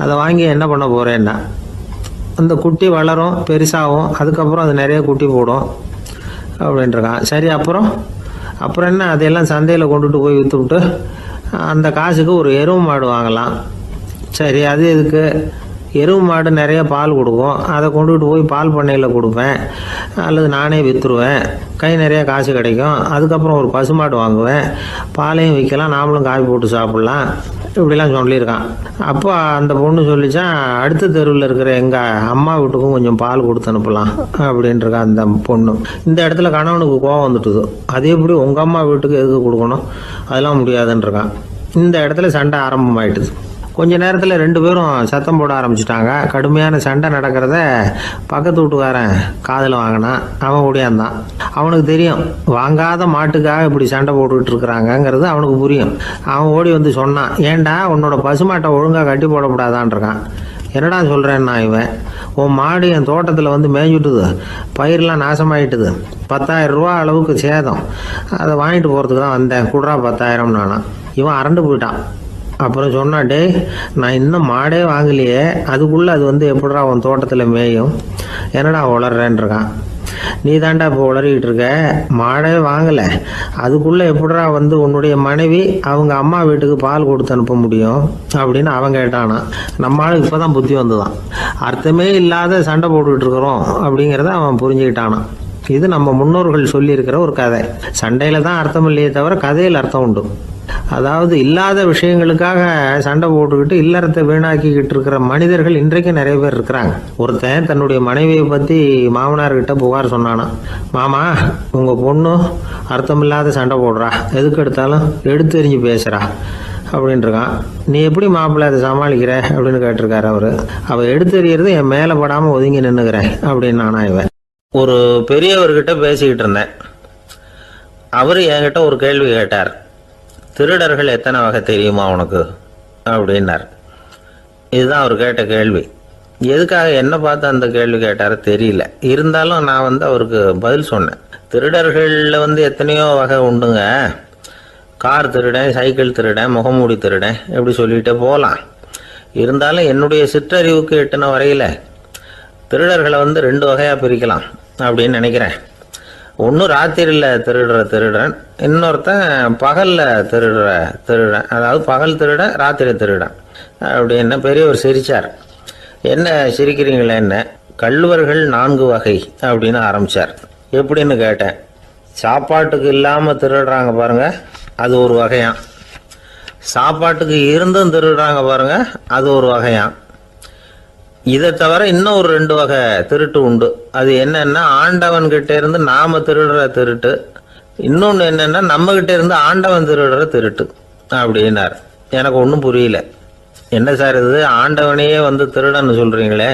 அதை வாங்கி என்ன பண்ண போகிறேன்னா, அந்த குட்டி வளரும், பெருசாகும், அதுக்கப்புறம் அது நிறைய குட்டி போடும் அப்படின்ட்டுருக்கான். சரி, அப்புறம் என்ன, அதையெல்லாம் சந்தையில் கொண்டுட்டு போய் விற்றுவிட்டு அந்த காசுக்கு ஒரு எருவு மாடு வாங்கலாம். சரி, அது எதுக்கு? எருவு மாடு நிறைய பால் கொடுக்கும், அதை கொண்டுகிட்டு போய் பால் பண்ணையில் கொடுப்பேன், அல்லது நானே விற்றுருவேன், கை நிறைய காசு கிடைக்கும். அதுக்கப்புறம் ஒரு பசுமாடு வாங்குவேன், பாலையும் விற்கலாம், நாமளும் காய் போட்டு சாப்பிட்லாம், இப்படிலாம் சொல்லியிருக்கான். அப்போ அந்த பொண்ணு சொல்லிச்சான், அடுத்த தெருவில் இருக்கிற எங்கள் அம்மா வீட்டுக்கும் கொஞ்சம் பால் கொடுத்து அனுப்பலாம் அப்படின்ட்டுருக்கா அந்த பொண்ணு. இந்த இடத்துல கணவனுக்கு கோவம் வந்துட்டுது. அது எப்படி உங்கள் அம்மா வீட்டுக்கு எதுக்கு கொடுக்கணும், அதெல்லாம் முடியாதுன்றிருக்கான். இந்த இடத்துல சண்டை ஆரம்பமாயிட்டுது. கொஞ்ச நேரத்தில் 2 பேரும் சத்தம் போட ஆரம்பிச்சிட்டாங்க. கடுமையான சண்டை நடக்கிறத பக்கத்து வீட்டுக்காரன் காதில் வாங்கினான். அவன் ஓடியாந்தான். அவனுக்கு தெரியும், வாங்காத மாட்டுக்காக இப்படி சண்டை போட்டுக்கிட்டு இருக்கிறாங்கங்கிறது அவனுக்கு புரியும். அவன் ஓடி வந்து சொன்னான், ஏண்டா உன்னோட பசுமாட்டை ஒழுங்காக கட்டி போடக்கூடாதான்ருக்கான். என்னடா சொல்கிறேன்னா, இவன் உன் மாடு என் தோட்டத்தில் வந்து மேய்ஞ்சுட்டுது, பயிரெலாம் நாசமாயிட்டுது, 10,000 ரூபா அளவுக்கு சேதம், அதை வாங்கிட்டு போகிறதுக்கு தான் வந்தேன், குடுறா 10,000 நானா. இவன் அரண்டு போயிட்டான். அப்புறம் சொன்னான், டே நான் இன்னும் மாடே வாங்கலையே, அதுக்குள்ளே அது வந்து எப்படிடா உன் தோட்டத்தில் மேயும், என்னடா வளர்றேன்ருக்கான். நீ தாண்டா இப்போ உளறிக்கிட்டு இருக்க, மாடே வாங்கலை, அதுக்குள்ளே எப்படிடா வந்து உன்னுடைய மனைவி அவங்க அம்மா வீட்டுக்கு பால் கொடுத்து அனுப்ப முடியும் அப்படின்னு அவன் கேட்டானா. நம்ம ஆளுக்கு இப்போ தான் புத்தி வந்துதான். அர்த்தமே இல்லாத சண்டை போட்டுக்கிட்டு இருக்கிறோம் அப்படிங்கிறத அவன் புரிஞ்சுக்கிட்டானான். இது நம்ம முன்னோர்கள் சொல்லியிருக்கிற ஒரு கதை. சண்டையில் தான் அர்த்தம் இல்லையே தவிர கதையில் அர்த்தம் உண்டு. அதாவது இல்லாத விஷயங்களுக்காக சண்டை போட்டுக்கிட்டு இல்லறத்தை வீணாக்கிக்கிட்டு இருக்கிற மனிதர்கள் இன்றைக்கு நிறைய பேர் இருக்கிறாங்க. ஒருத்தன் தன்னுடைய மனைவியை பற்றி மாமனார்கிட்ட புகார் சொன்னானா, மாமா உங்கள் பொண்ணு அர்த்தமில்லாத சண்டை போடுறா, எதுக்கு எடுத்தாலும் எடுத்தெறிஞ்சு பேசுகிறா அப்படின்ட்டுருக்கான். நீ எப்படி மாப்பிள்ளை அதை சமாளிக்கிற அப்படின்னு கேட்டிருக்காரு அவர். அவள் எடுத்தெறியறது என் மேலே படாமல் ஒதுங்கி நின்றுக்கிறேன் அப்படின்னு நானா இவன். ஒரு பெரியவர்கிட்ட பேசிக்கிட்டு இருந்தேன். அவர் என்கிட்ட ஒரு கேள்வி கேட்டார். திருடர்கள் எத்தனை வகை தெரியுமா உனக்கு அப்படின்னார். இதுதான் அவர் கேட்ட கேள்வி. எதுக்காக என்ன பார்த்து அந்த கேள்வி கேட்டார தெரியல. இருந்தாலும் நான் அவருக்கு பதில் சொன்னேன். திருடர்களில் எத்தனையோ வகை உண்டுங்க. கார் திருடன், சைக்கிள் திருடன், முகமூடி திருடன், எப்படி சொல்லிகிட்டே போகலாம். இருந்தாலும் என்னுடைய சிற்றறிவுக்கு எட்டின வரையில் திருடர்களை 2 வகையாக பிரிக்கலாம் அப்படின்னு நினைக்கிறேன். ஒன்று ராத்திரியில் திருடுற திருடன், இன்னொருத்தன் பகலில் திருடுற திருடன். அதாவது பகல் திருடன், ராத்திரி திருடன் அப்படின்னு பெரியவர் சிரித்தார். என்ன சிரிக்கிறீங்களே, என்ன கள்வர்கள் 4 வகை அப்படின்னு ஆரம்பித்தார். எப்படின்னு கேட்டேன். சாப்பாட்டுக்கு இல்லாமல் திருடுறாங்க பாருங்க, அது ஒரு வகையான். சாப்பாட்டுக்கு இருந்தும் திருடுறாங்க பாருங்க, அது ஒரு வகையான். இதை தவிர இன்னும் ஒரு 2 வகை திருட்டு உண்டு. அது என்னன்னா, ஆண்டவன்கிட்ட இருந்து நாம திருடுற திருட்டு, இன்னொன்று என்னன்னா நம்ம கிட்ட இருந்து ஆண்டவன் திருடுற திருட்டு அப்படின்னார். எனக்கு ஒன்றும் புரியல. என்ன சார் இது, ஆண்டவனையே திருடன்னு சொல்றீங்களே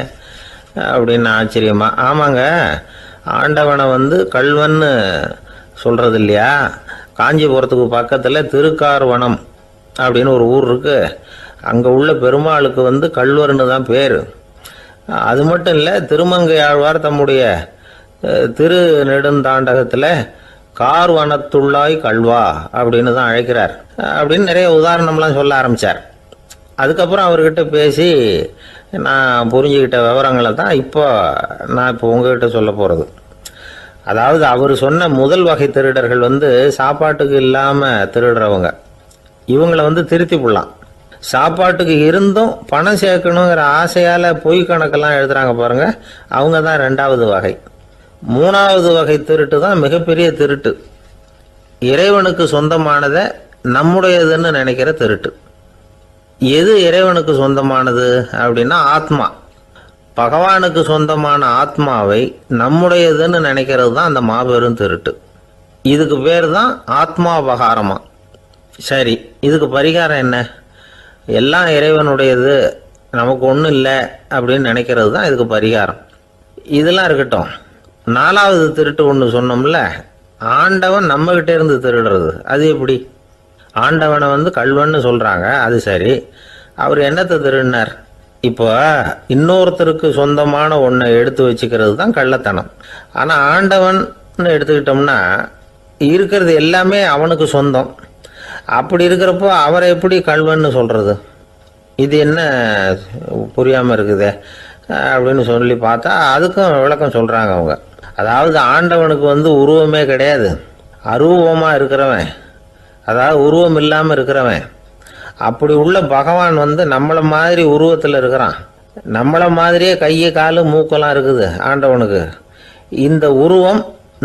அப்படின்னு ஆச்சரியமா. ஆமாங்க, ஆண்டவனை கல்வன்னு சொல்றது இல்லையா. காஞ்சிபுரத்துக்கு பக்கத்தில் திருக்கார்வனம் அப்படின்னு ஒரு ஊர் இருக்கு. அங்கே உள்ள பெருமாளுக்கு கல்வர்னு தான் பேர். அது மட்டும் இல்லை, திருமங்கை ஆழ்வார் தம்முடைய திரு நெடுந்தாண்டகத்தில் கார்வனத்துள்ளாய் கல்வா அப்படின்னு தான் அழைக்கிறார் அப்படின்னு நிறைய உதாரணம்லாம் சொல்ல ஆரம்பித்தார். அதுக்கப்புறம் அவர்கிட்ட பேசி நான் புரிஞ்சுக்கிட்ட விவரங்களை தான் நான் இப்போ உங்ககிட்ட சொல்ல போகிறது. அதாவது அவர் சொன்ன முதல் வகை திருடர்கள் சாப்பாட்டுக்கு இல்லாமல் திருடுறவங்க. இவங்களை திருத்தி போடலாம். சாப்பாட்டுக்கு இருந்தும் பணம் சேர்க்கணுங்கிற ஆசையால் பொய் கணக்கெல்லாம் எழுதுறாங்க பாருங்க, அவங்க தான் 2வது வகை. 3வது வகை திருட்டு தான் மிகப்பெரிய திருட்டு. இறைவனுக்கு சொந்தமானதை நம்முடையதுன்னு நினைக்கிற திருட்டு. எது இறைவனுக்கு சொந்தமானது அப்படின்னா ஆத்மா. பகவானுக்கு சொந்தமான ஆத்மாவை நம்முடையதுன்னு நினைக்கிறது தான் அந்த மாபெரும் திருட்டு. இதுக்கு பேர் தான் ஆத்மாபகாரமா. சரி, இதுக்கு பரிகாரம் என்ன? எல்லாம் இறைவனுடையது, நமக்கு ஒன்றும் இல்லை அப்படின்னு நினைக்கிறது தான் இதுக்கு பரிகாரம். இதெல்லாம் இருக்கட்டும். 4வது திருட்டு ஒன்று சொன்னோம்ல, ஆண்டவன் நம்மகிட்ட இருந்து திருடுறது. அது எப்படி? ஆண்டவனை கல்வன்னு சொல்கிறாங்க, அது சரி. அவர் என்னத்தை திருடினார்? இப்போ இன்னொருத்தருக்கு சொந்தமான ஒன்றை எடுத்து வச்சுக்கிறது தான் கள்ளத்தனம். ஆனால் ஆண்டவன் எடுத்துக்கிட்டோம்னா இருக்கிறது எல்லாமே அவனுக்கு சொந்தம். அப்படி இருக்கிறப்போ அவரை எப்படி கல்வன்னு சொல்கிறது? இது என்ன புரியாமல் இருக்குதே அப்படின்னு சொல்லி பார்த்தா அதுக்கும் விளக்கம் சொல்கிறாங்க அவங்க. அதாவது ஆண்டவனுக்கு உருவமே கிடையாது, அரூபமாக இருக்கிறவன், அதாவது உருவம் இல்லாமல் இருக்கிறவன். அப்படி உள்ள பகவான் நம்மளை மாதிரி உருவத்தில் இருக்கிறான். நம்மளை மாதிரியே கையை காலு மூக்கெல்லாம் இருக்குது ஆண்டவனுக்கு. இந்த உருவம்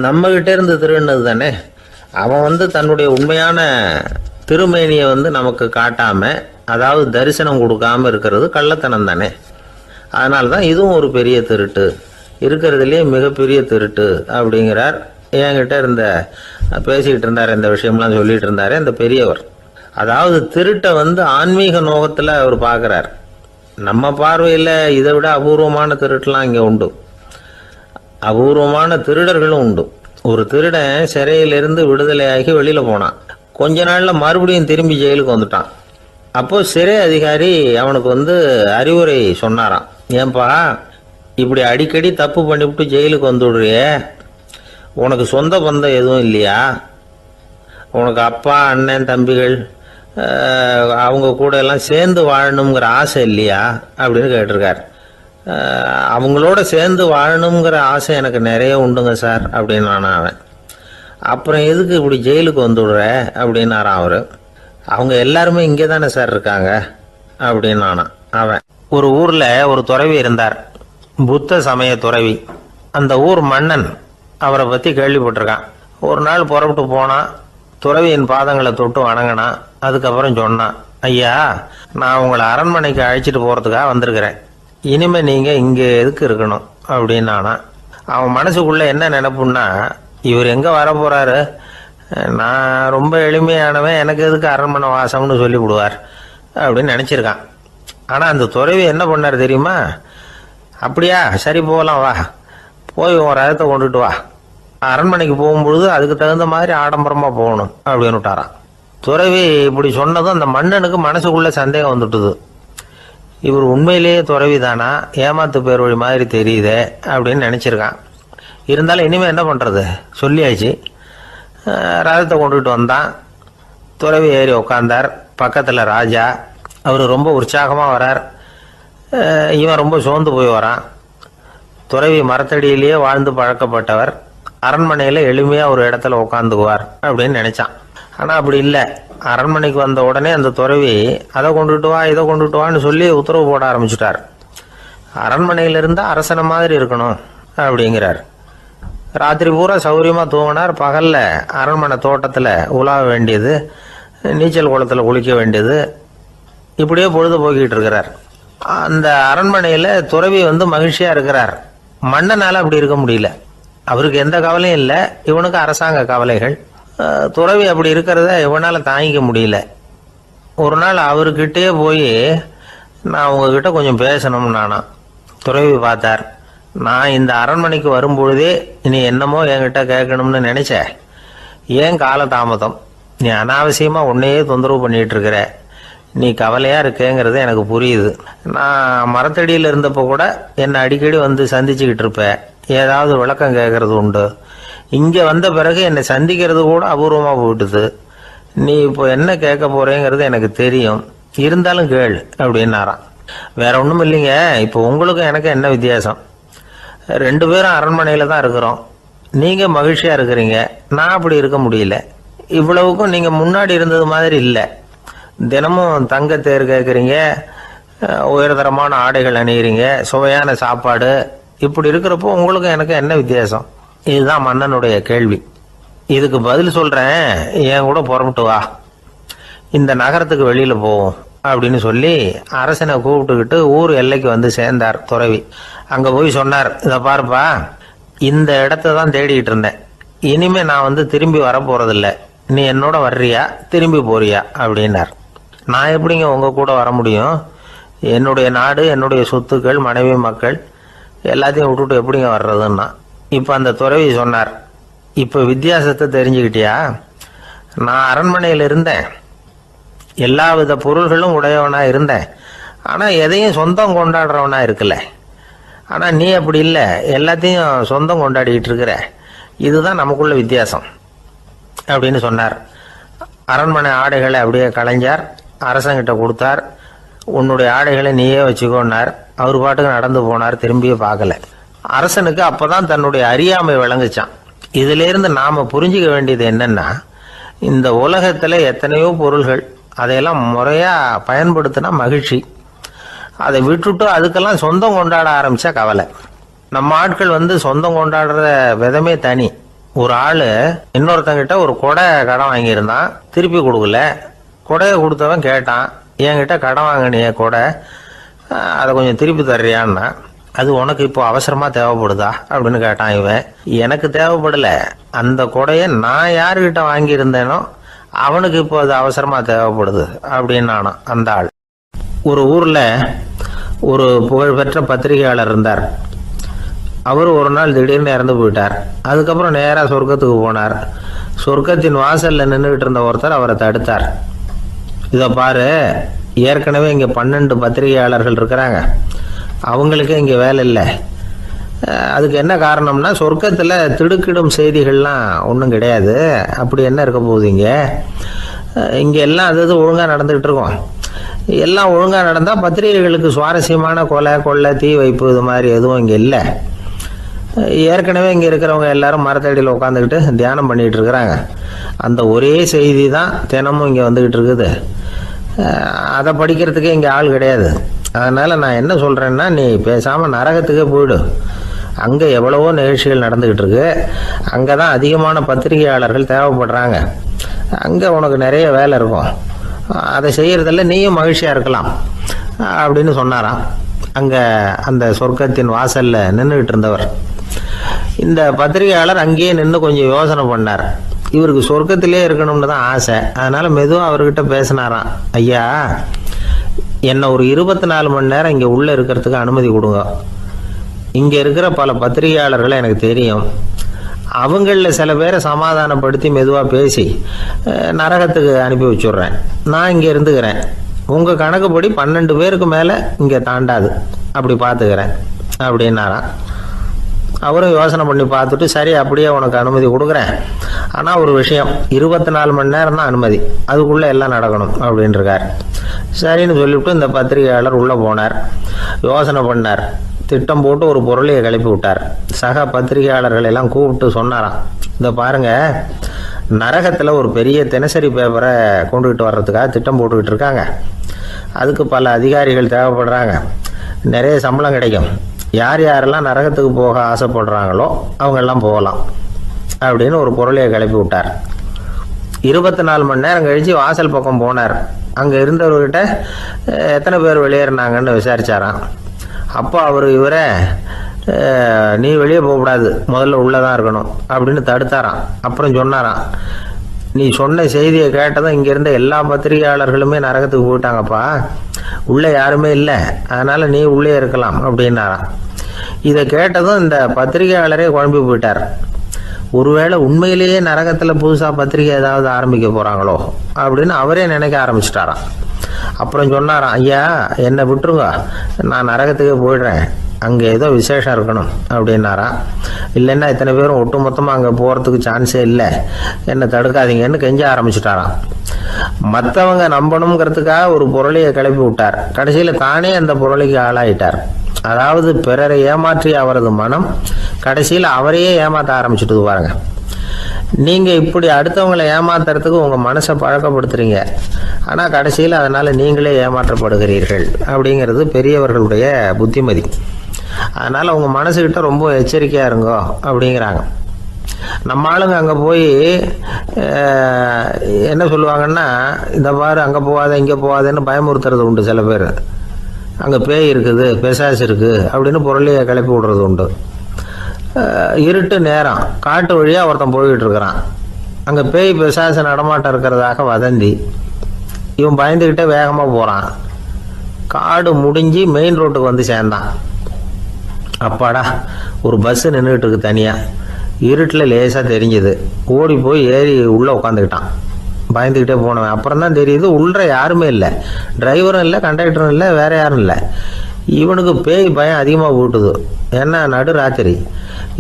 நம்மகிட்ட இருந்து திருடினது தானே. அவன் தன்னுடைய உண்மையான திருமேனியை நமக்கு காட்டாம, அதாவது தரிசனம் கொடுக்காம இருக்கிறது கள்ளத்தனம் தானே. அதனால தான் இதுவும் ஒரு பெரிய திருட்டு, இருக்கிறதுலேயே மிகப்பெரிய திருட்டு அப்படிங்கிறார். என்கிட்ட பேசிக்கிட்டு இருந்தார், இந்த விஷயம்லாம் சொல்லிட்டு இருந்தாரு அந்த பெரியவர். அதாவது திருட்டை ஆன்மீக நோகத்தில் அவர் பார்க்குறார். நம்ம பார்வையில் இதை விட அபூர்வமான திருட்டுலாம் இங்கே உண்டு. அபூர்வமான திருடர்களும் உண்டு. ஒரு திருடன் சிறையிலிருந்து விடுதலையாகி வெளியில் போனான். கொஞ்ச நாளில் மறுபடியும் திரும்பி ஜெயிலுக்கு வந்துட்டான். அப்போது சிறை அதிகாரி அவனுக்கு அறிவுரை சொன்னாராம். ஏன்பா இப்படி அடிக்கடி தப்பு பண்ணிவிட்டு ஜெயிலுக்கு வந்துவிடுறியே, உனக்கு சொந்த பந்தம் எதுவும் இல்லையா? உனக்கு அப்பா, அண்ணன், தம்பிகள் அவங்க கூட எல்லாம் சேர்ந்து வாழணுங்கிற ஆசை இல்லையா அப்படின்னு கேட்டிருக்கார். அவங்களோட சேர்ந்து வாழணுங்கிற ஆசை எனக்கு நிறைய உண்டுங்க சார் அப்படின்னு அவன். அப்புறம் எதுக்கு இப்படி ஜெயிலுக்கு வந்துவிடுற அப்படின்னாரான் அவர். அவங்க எல்லாருமே இங்கே தானே சார் இருக்காங்க அப்படின்னு அவன். ஒரு ஊரில் ஒரு துறவி இருந்தார், புத்த சமய துறவி. அந்த ஊர் மன்னன் அவரை பற்றி கேள்விப்பட்டிருக்கான். ஒரு நாள் புறப்பட்டு போனான், துறவியின் பாதங்களை தொட்டு வணங்கினான். அதுக்கப்புறம் சொன்னான், ஐயா, நான் உங்களை அரண்மனைக்கு அழைச்சிட்டு போகிறதுக்காக வந்திருக்கிறேன். இனிமேல் நீங்கள் இங்கே எதுக்கு இருக்கணும் அப்படின்னு அவன் மனசுக்குள்ளே என்ன நினைப்புன்னா, இவர் எங்கே வர போகிறாரு, நான் ரொம்ப எளிமையானவன், எனக்கு எதுக்கு அரண்மனை வாசம்னு சொல்லிவிடுவார் அப்படின்னு நினச்சிருக்கான். ஆனால் அந்த துறவி என்ன பண்ணார் தெரியுமா? அப்படியா, சரி போகலாம், வா, போய் உன் ரதத்தை கொண்டுட்டு வா, அரண்மனைக்கு போகும்பொழுது அதுக்கு தகுந்த மாதிரி ஆடம்பரமாக போகணும் அப்படின்னு விட்டாரான். துறவி இப்படி சொன்னதும் அந்த மன்னனுக்கு மனசுக்குள்ளே சந்தேகம் வந்துட்டுது. இவர் உண்மையிலேயே துறவி தானா, ஏமாத்து பேர் வழி மாதிரி தெரியுதே அப்படின்னு நினச்சிருக்கான். இருந்தாலும் இனிமேல் என்ன பண்ணுறது, சொல்லியாச்சு. ரதத்தை கொண்டுகிட்டு வந்தான். துறவி ஏறி உக்காந்தார். பக்கத்தில் ராஜா. அவர் ரொம்ப உற்சாகமாக வரார். இவன் ரொம்ப சோர்ந்து போய் வரான். துறவி மரத்தடியிலேயே வாழ்ந்து பழக்கப்பட்டவர், அரண்மனையில் எளிமையாக ஒரு இடத்துல உட்காந்துக்குவார் அப்படின்னு நினச்சான். ஆனால் அப்படி இல்லை. அரண்மனைக்கு வந்த உடனே அந்த துறவி அதை கொண்டுட்டு வா, இதை கொண்டுட்டு வான்னு சொல்லி உத்தரவு போட ஆரம்பிச்சுட்டார். அரண்மனையில் இருந்தால் அரசனை மாதிரி இருக்கணும் அப்படிங்கிறார். ராத்திரி பூரா சௌரியமாக தூங்கினார். பகலில் அரண்மனை தோட்டத்தில் உலாவ வேண்டியது, நீச்சல் குளத்தில் குளிக்க வேண்டியது, இப்படியே பொழுது போக்கிட்டு இருக்கிறார். அந்த அரண்மனையில் துறவி மகிழ்ச்சியாக இருக்கிறார். மன்னனால் அப்படி இருக்க முடியல. அவருக்கு எந்த கவலையும் இல்லை, இவனுக்கு அரசாங்க கவலைகள். துறவி அப்படி இருக்கிறத இவனால் தாங்கிக்க முடியல. ஒரு நாள் அவர்கிட்டே போய், நான் உங்ககிட்ட கொஞ்சம் பேசணும்னு துறவி பார்த்தார். நான் இந்த அரண்மனைக்கு வரும்பொழுதே நீ என்னமோ என்கிட்ட கேட்கணும்னு நினைச்ச, ஏன் காலதாமதம்? நீ அனாவசியமாக உன்னையே தொந்தரவு பண்ணிட்டு இருக்கிற, நீ கவலையாக இருக்கேங்கிறது எனக்கு புரியுது. நான் மரத்தடியில் இருந்தப்போ கூட என்னை அடிக்கடி சந்திச்சுக்கிட்டு இருப்பேன், ஏதாவது விளக்கம் கேட்கறது உண்டு. இங்கே வந்த பிறகு என்னை சந்திக்கிறது கூட அபூர்வமாக போயிட்டுது. நீ இப்போ என்ன கேட்க போறேங்கிறது எனக்கு தெரியும், இருந்தாலும் கேள் அப்படின்னாராம். வேற ஒன்றும் இல்லைங்க, இப்போ உங்களுக்கும் எனக்கு என்ன வித்தியாசம்? 2 பேரும் அரண்மனையில் தான் இருக்கிறோம். நீங்கள் மகிழ்ச்சியாக இருக்கிறீங்க, நான் அப்படி இருக்க முடியல. இவ்வளவுக்கும் நீங்கள் முன்னாடி இருந்தது மாதிரி இல்லை. தினமும் தங்க தேர் கேட்குறீங்க, உயர்தரமான ஆடைகள் அணிகிறீங்க, சுவையான சாப்பாடு. இப்படி இருக்கிறப்போ உங்களுக்கும் எனக்கு என்ன வித்தியாசம்? இதுதான் மன்னனுடைய கேள்வி. இதுக்கு பதில் சொல்கிறேன், என் கூட புறப்பட்டு வா, இந்த நகரத்துக்கு வெளியில் போவோம் அப்படின்னு சொல்லி அரசனை கூப்பிட்டுக்கிட்டு ஊர் எல்லைக்கு சேர்ந்தார் துறவி. அங்கே போய் சொன்னார், இதை பாருப்பா, இந்த இடத்த தான் தேடிக்கிட்டு இருந்தேன். இனிமே நான் திரும்பி வரப்போறதில்ல. நீ என்னோட வர்றியா, திரும்பி போறியா அப்படின்னார். நான் எப்படிங்க உங்கள் கூட வர முடியும்? என்னுடைய நாடு, என்னுடைய சொத்துக்கள், மனைவி, மக்கள் எல்லாத்தையும் விட்டுட்டு எப்படிங்க வர்றதுன்னா. இப்போ அந்த துறவி சொன்னார், இப்போ வித்தியாசத்தை தெரிஞ்சுக்கிட்டியா? நான் அரண்மனையில் இருந்தேன், எல்லா வித பொருள்களும் உடையவனா இருந்தேன், ஆனால் எதையும் சொந்தம் கொண்டாடுறவனா இருக்கல. ஆனால் நீ அப்படி இல்லை, எல்லாத்தையும் சொந்தம் கொண்டாடிக்கிட்டு இருக்கிற. இதுதான் நமக்குள்ள வித்தியாசம் அப்படின்னு சொன்னார். அரண்மனை ஆடைகளை அப்படியே கலைஞ்சார், அரசங்கிட்ட கொடுத்தார். உன்னுடைய ஆடைகளை நீயே வச்சுக்கோன்னார். அவர் பாட்டுக்கு நடந்து போனார், திரும்பியே பார்க்கல. அரசனுக்கு அப்பதான் தன்னுடைய அறியாமை விளங்குச்சான். இதிலிருந்து நாம புரிஞ்சுக்க வேண்டியது என்னன்னா, இந்த உலகத்துல எத்தனையோ பொருள்கள், அதையெல்லாம் முறையா பயன்படுத்தினா மகிழ்ச்சி. அதை விட்டுட்டு அதுக்கெல்லாம் சொந்தம் கொண்டாட ஆரம்பிச்சா கவலை. நம்ம ஆட்கள் சொந்தம் கொண்டாடுற விதமே தனி. ஒரு ஆளு இன்னொருத்தங்கிட்ட ஒரு கொடை கடன் வாங்கியிருந்தான், திருப்பி கொடுக்கல. கொடையை கொடுத்தவன் கேட்டான், என்கிட்ட கடன் வாங்கினிய கொடை, அதை கொஞ்சம் திருப்பி தர்றியான்னா. அது உனக்கு இப்போ அவசரமா தேவைப்படுதா அப்படின்னு கேட்டான் இவன். எனக்கு தேவைப்படல, அந்த கொடையை நான் யாருக்கிட்ட வாங்கியிருந்தேனோ அவனுக்கு இப்போ அது அவசரமா தேவைப்படுது அப்படின்னு அந்த ஆள். ஒரு ஊர்ல ஒரு புகழ்பெற்ற பத்திரிகையாளர் இருந்தார். அவர் ஒரு நாள் திடீர்னு இறந்து போயிட்டார். அதுக்கப்புறம் நேராக சொர்க்கத்துக்கு போனார். சொர்க்கத்தின் வாசல்ல நின்றுகிட்டு இருந்த ஒருத்தர் அவரை தடுத்தார். இதை பாரு, ஏற்கனவே இங்கே 12 பத்திரிகையாளர்கள் இருக்கிறாங்க, அவங்களுக்கு இங்கே வேலை இல்லை. அதுக்கு என்ன காரணம்னா, சொர்க்கத்தில் திடுக்கிடும் செய்திகள்லாம் ஒன்றும் கிடையாது. அப்படி என்ன இருக்க போகுது? இங்கே எல்லாம் அது ஒழுங்காக நடந்துகிட்டு இருக்கோம். எல்லாம் ஒழுங்காக நடந்தால் பத்திரிகைகளுக்கு சுவாரஸ்யமான கொலை கொள்ளை தீ வைப்பு இது மாதிரி எதுவும் இங்கே இல்லை. ஏற்கனவே இங்கே இருக்கிறவங்க எல்லாரும் மரத்தடியில் உட்காந்துக்கிட்டு தியானம் பண்ணிகிட்டு இருக்கிறாங்க. அந்த ஒரே செய்தி தான் தினமும் இங்கே வந்துக்கிட்டு இருக்குது. அதை படிக்கிறதுக்கே இங்கே ஆள் கிடையாது. அதனால் நான் என்ன சொல்கிறேன்னா, நீ பேசாமல் நரகத்துக்கே போயிடு. அங்கே எவ்வளவோ நிகழ்ச்சிகள் நடந்துக்கிட்டு இருக்கு. அங்கே தான் அதிகமான பத்திரிகையாளர்கள் தேவைப்படுறாங்க. அங்கே உனக்கு நிறைய வேலை இருக்கும். அதை செய்கிறதில்ல நீயும் மகிழ்ச்சியாக இருக்கலாம் அப்படின்னு சொன்னாராம். அங்கே அந்த சொர்க்கத்தின் வாசலில் நின்றுக்கிட்டு இருந்தவர். இந்த பத்திரிகையாளர் அங்கேயே நின்று கொஞ்சம் யோசனை பண்ணார். இவருக்கு சொர்க்கத்திலே இருக்கணும்னு தான் ஆசை. அதனால் மெதுவாக அவர்கிட்ட பேசினாராம். ஐயா, என்னை ஒரு 24 மணி நேரம் இங்கே உள்ளே இருக்கிறதுக்கு அனுமதி கொடுங்க. இங்கே இருக்கிற பல பத்திரிகையாளர்களை எனக்கு தெரியும். அவங்களில் சில பேரை சமாதானப்படுத்தி மெதுவாக பேசி நரகத்துக்கு அனுப்பி வச்சுட்றேன். நான் இங்கே இருந்துக்கிறேன். உங்கள் கணக்குப்படி 12 பேருக்கு மேலே இங்கே தாண்டாது. அப்படி பார்த்துக்கிறேன் அப்படின்னாராம். அவரும் யோசனை பண்ணி பார்த்துட்டு, சரி அப்படியே உனக்கு அனுமதி கொடுக்குறேன். ஆனால் ஒரு விஷயம், 24 மணி நேரம் தான் அனுமதி, அதுக்குள்ளே எல்லாம் நடக்கணும் அப்படின்ட்டுருக்கார். சரின்னு சொல்லிவிட்டு இந்த பத்திரிகையாளர் உள்ளே போனார். யோசனை பண்ணார். திட்டம் போட்டு ஒரு பொருளையை கிளப்பி விட்டார். சக பத்திரிகையாளர்கள் எல்லாம் கூப்பிட்டு சொன்னாராம், இந்த பாருங்கள், நரகத்தில் ஒரு பெரிய தினசரி பேப்பரை கொண்டுகிட்டு வர்றதுக்காக திட்டம் போட்டுக்கிட்டு இருக்காங்க. அதுக்கு பல அதிகாரிகள் தேவைப்படுறாங்க. நிறைய சம்பளம் கிடைக்கும். யார் யாரெல்லாம் நரகத்துக்கு போக ஆசைப்படுறாங்களோ அவங்கெல்லாம் போகலாம் அப்படின்னு ஒரு பொருளையை கிளப்பி விட்டார். 24 மணி நேரம் கழித்து வாசல் பக்கம் போனார். அங்கே இருந்தவர்கிட்ட எத்தனை பேர் வெளியேறினாங்கன்னு விசாரிச்சாராம். அப்போ அவர் இவரை, நீ வெளியே போகக்கூடாது, முதல்ல உள்ளே தான் இருக்கணும் அப்படின்னு தடுத்தாராம். அப்புறம் சொன்னாராம், நீ சொன்ன செய்தியை கேட்டதும் இங்கேருந்த எல்லா பத்திரிகையாளர்களுமே நரகத்துக்கு போயிட்டாங்கப்பா, உள்ளே யாருமே இல்லை, அதனால் நீ உள்ளே இருக்கலாம் அப்படின்னாராம். இதை கேட்டதும் இந்த பத்திரிகையாளரே குழம்பி போயிட்டார். ஒருவேளை உண்மையிலேயே நரகத்தில் புதுசாக பத்திரிகை ஏதாவது ஆரம்பிக்க போகிறாங்களோ அப்படின்னு அவரே நினைக்க ஆரம்பிச்சிட்டாராம். அப்புறம் சொன்னாராம், ஐயா என்னை விட்டுருங்க, நான் நரகத்துக்கே போயிடுறேன், அங்கே ஏதோ விசேஷம் இருக்கணும் அப்படின்னாராம். இல்லைன்னா இத்தனை பேரும் ஒட்டு மொத்தமாக அங்கே போகிறதுக்கு சான்ஸே இல்லை, என்னை தடுக்காதீங்கன்னு கெஞ்ச ஆரம்பிச்சிட்டாராம். மற்றவங்க நம்பணுங்கிறதுக்காக ஒரு பொருளையை கிளப்பி விட்டார். கடைசியில் தானே அந்த பொருளைக்கு ஆளாயிட்டார். அதாவது பிறரை ஏமாற்றி அவரது மனம் கடைசியில் அவரையே ஏமாற்ற ஆரம்பிச்சுட்டு பாருங்க. நீங்கள் இப்படி அடுத்தவங்களை ஏமாத்துறதுக்கு உங்கள் மனசை பழக்கப்படுத்துறீங்க, ஆனால் கடைசியில் அதனால் நீங்களே ஏமாற்றப்படுகிறீர்கள் அப்படிங்கிறது பெரியவர்களுடைய புத்திமதி. அதனால் உங்கள் மனசுக்கிட்ட ரொம்ப எச்சரிக்கையாக இருங்கோ அப்படிங்கிறாங்க. நம்ம ஆளுங்க அங்கே போய் என்ன சொல்லுவாங்கன்னா, இந்த பாரு அங்கே போகாத இங்கே போகாதன்னு பயமுறுத்துறது உண்டு. சில பேர் அங்கே பேய் இருக்குது, பிசாசு இருக்குது அப்படின்னு பொருளையை கிளப்பி விடுறது உண்டு. இருட்டு நேரம் காட்டு வழியாக ஒருத்தன் போய்கிட்டு இருக்கிறான். அங்கே பேய் பிசாசு நடமாட்டம் இருக்கிறதாக வதந்தி. இவன் பயந்துக்கிட்டே வேகமாக போகிறான். காடு முடிஞ்சு மெயின் ரோட்டுக்கு வந்து சேர்ந்தான். அப்பாடா, ஒரு பஸ்ஸு நின்றுக்கிட்டு இருக்கு தனியாக. இருட்டில் லேசாக தெரிஞ்சுது. ஓடி போய் ஏறி உள்ளே உட்காந்துக்கிட்டான். பயந்துக்கிட்டே போனவன் அப்புறம் தான் தெரியுது உள்ளே யாருமே இல்லை, டிரைவரும் இல்லை, கண்டக்டரும் இல்லை, வேற யாரும் இல்லை. இவனுக்கு பேய் பயம் அதிகமாக போட்டுது. ஏன்னா நடு ராத்திரி.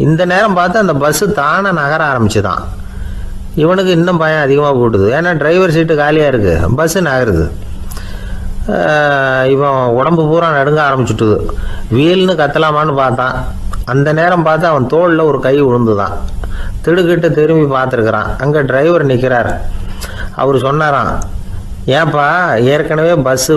இந்த நேரம் பார்த்து அந்த பஸ்ஸு தானே நகர ஆரம்பிச்சுதான். இவனுக்கு இன்னும் பயம் அதிகமாக போட்டுது. ஏன்னா டிரைவர் சீட்டு காலியாக இருக்குது, பஸ்ஸு நகருது. இவன் உடம்பு பூரா நடுங்க ஆரம்பிச்சுட்டுது. வீல்னு கத்தலாமான்னு பார்த்தான். அந்த நேரம் பார்த்து அவன் தோளில் ஒரு கை விழுந்துதான். திடுக்கிட்டு திரும்பி பார்த்துருக்குறான். அங்கே டிரைவர் நிற்கிறார். அவர் சொன்னாராம், ஏன்பா ஏற்கனவே பஸ்ஸு